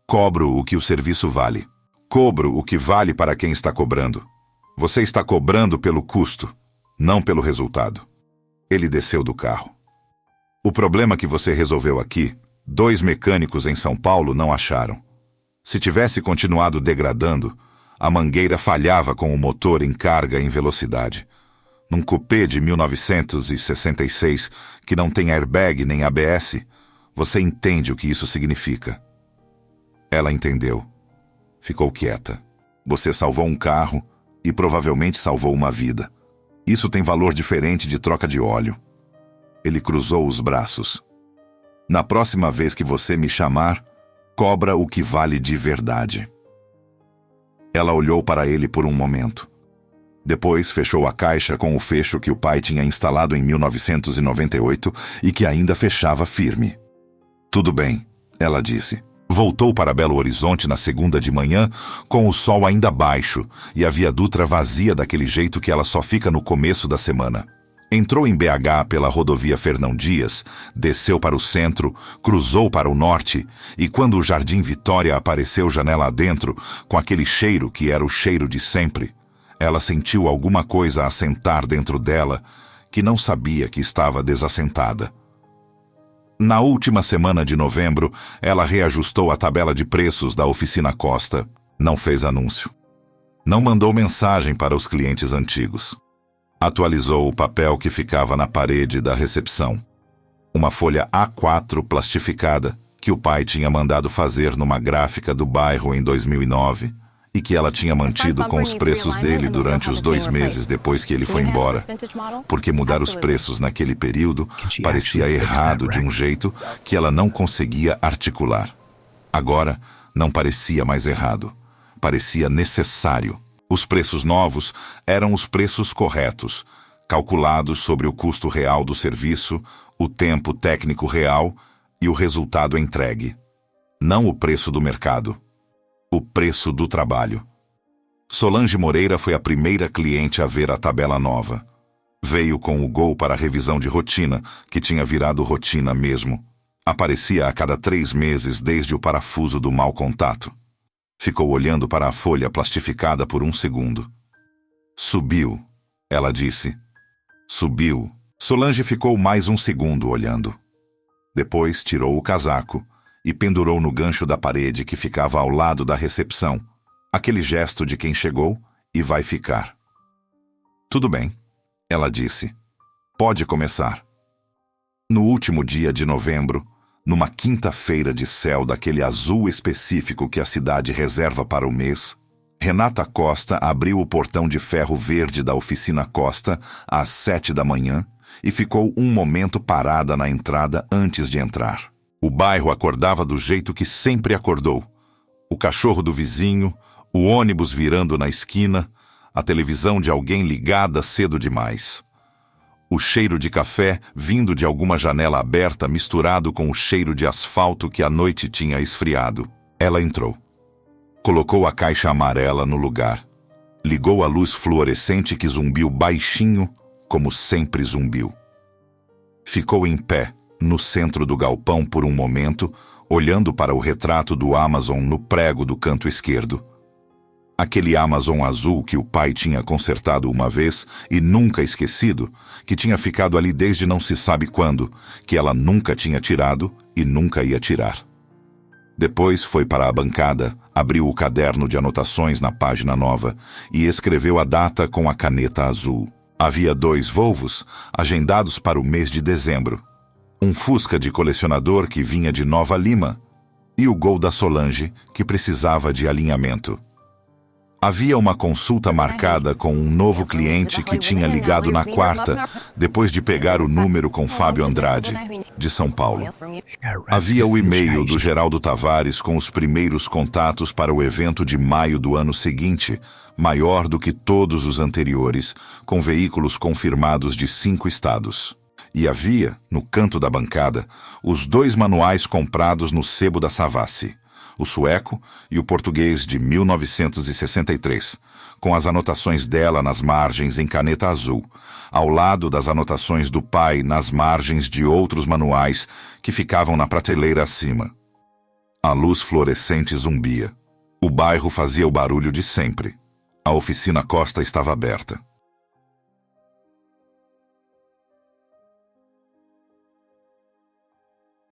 "Cobro o que o serviço vale. Cobro o que vale para quem está cobrando. Você está cobrando pelo custo, não pelo resultado." Ele desceu do carro. "O problema que você resolveu aqui, 2 mecânicos em São Paulo não acharam. Se tivesse continuado degradando, a mangueira falhava com o motor em carga em velocidade. Num cupê de 1966, que não tem airbag nem ABS, você entende o que isso significa." Ela entendeu. Ficou quieta. "Você salvou um carro e provavelmente salvou uma vida. Isso tem valor diferente de troca de óleo." Ele cruzou os braços. "Na próxima vez que você me chamar, cobra o que vale de verdade." Ela olhou para ele por um momento. Depois fechou a caixa com o fecho que o pai tinha instalado em 1998 e que ainda fechava firme. "Tudo bem", ela disse. Voltou para Belo Horizonte na segunda de manhã, com o sol ainda baixo e a Via Dutra vazia daquele jeito que ela só fica no começo da semana. Entrou em BH pela rodovia Fernão Dias, desceu para o centro, cruzou para o norte e quando o Jardim Vitória apareceu janela adentro, com aquele cheiro que era o cheiro de sempre, ela sentiu alguma coisa assentar dentro dela que não sabia que estava desassentada. Na última semana de novembro, ela reajustou a tabela de preços da Oficina Costa. Não fez anúncio. Não mandou mensagem para os clientes antigos. Atualizou o papel que ficava na parede da recepção. Uma folha A4 plastificada que o pai tinha mandado fazer numa gráfica do bairro em 2009 e que ela tinha mantido com os preços dele durante os 2 meses depois que ele foi embora, porque mudar os preços naquele período parecia errado de um jeito que ela não conseguia articular. Agora, não parecia mais errado. Parecia necessário. Os preços novos eram os preços corretos, calculados sobre o custo real do serviço, o tempo técnico real e o resultado entregue. Não o preço do mercado. O preço do trabalho. Solange Moreira foi a primeira cliente a ver a tabela nova. Veio com o Gol para a revisão de rotina, que tinha virado rotina mesmo. Aparecia a cada 3 meses desde o parafuso do mau contato. Ficou olhando para a folha plastificada por um segundo. "Subiu", ela disse. "Subiu." Solange ficou mais um segundo olhando. Depois tirou o casaco e pendurou no gancho da parede que ficava ao lado da recepção, aquele gesto de quem chegou e vai ficar. "Tudo bem", ela disse. "Pode começar." No último dia de novembro, numa quinta-feira de céu daquele azul específico que a cidade reserva para o mês, Renata Costa abriu o portão de ferro verde da Oficina Costa às 7 da manhã e ficou um momento parada na entrada antes de entrar. O bairro acordava do jeito que sempre acordou. O cachorro do vizinho, o ônibus virando na esquina, a televisão de alguém ligada cedo demais. O cheiro de café vindo de alguma janela aberta misturado com o cheiro de asfalto que a noite tinha esfriado. Ela entrou. Colocou a caixa amarela no lugar. Ligou a luz fluorescente que zumbiu baixinho, como sempre zumbiu. Ficou em pé, no centro do galpão por um momento, olhando para o retrato do Amazon no prego do canto esquerdo. Aquele Amazon azul que o pai tinha consertado uma vez e nunca esquecido, que tinha ficado ali desde não se sabe quando, que ela nunca tinha tirado e nunca ia tirar. Depois foi para a bancada, abriu o caderno de anotações na página nova e escreveu a data com a caneta azul. Havia 2 Volvos agendados para o mês de dezembro. Um Fusca de colecionador que vinha de Nova Lima e o Gol da Solange, que precisava de alinhamento. Havia uma consulta marcada com um novo cliente que tinha ligado na quarta, depois de pegar o número com Fábio Andrade, de São Paulo. Havia o e-mail do Geraldo Tavares com os primeiros contatos para o evento de maio do ano seguinte, maior do que todos os anteriores, com veículos confirmados de 5 estados. E havia, no canto da bancada, os 2 manuais comprados no sebo da Savassi, o sueco e o português de 1963, com as anotações dela nas margens em caneta azul, ao lado das anotações do pai nas margens de outros manuais que ficavam na prateleira acima. A luz fluorescente zumbia. O bairro fazia o barulho de sempre. A oficina Costa estava aberta.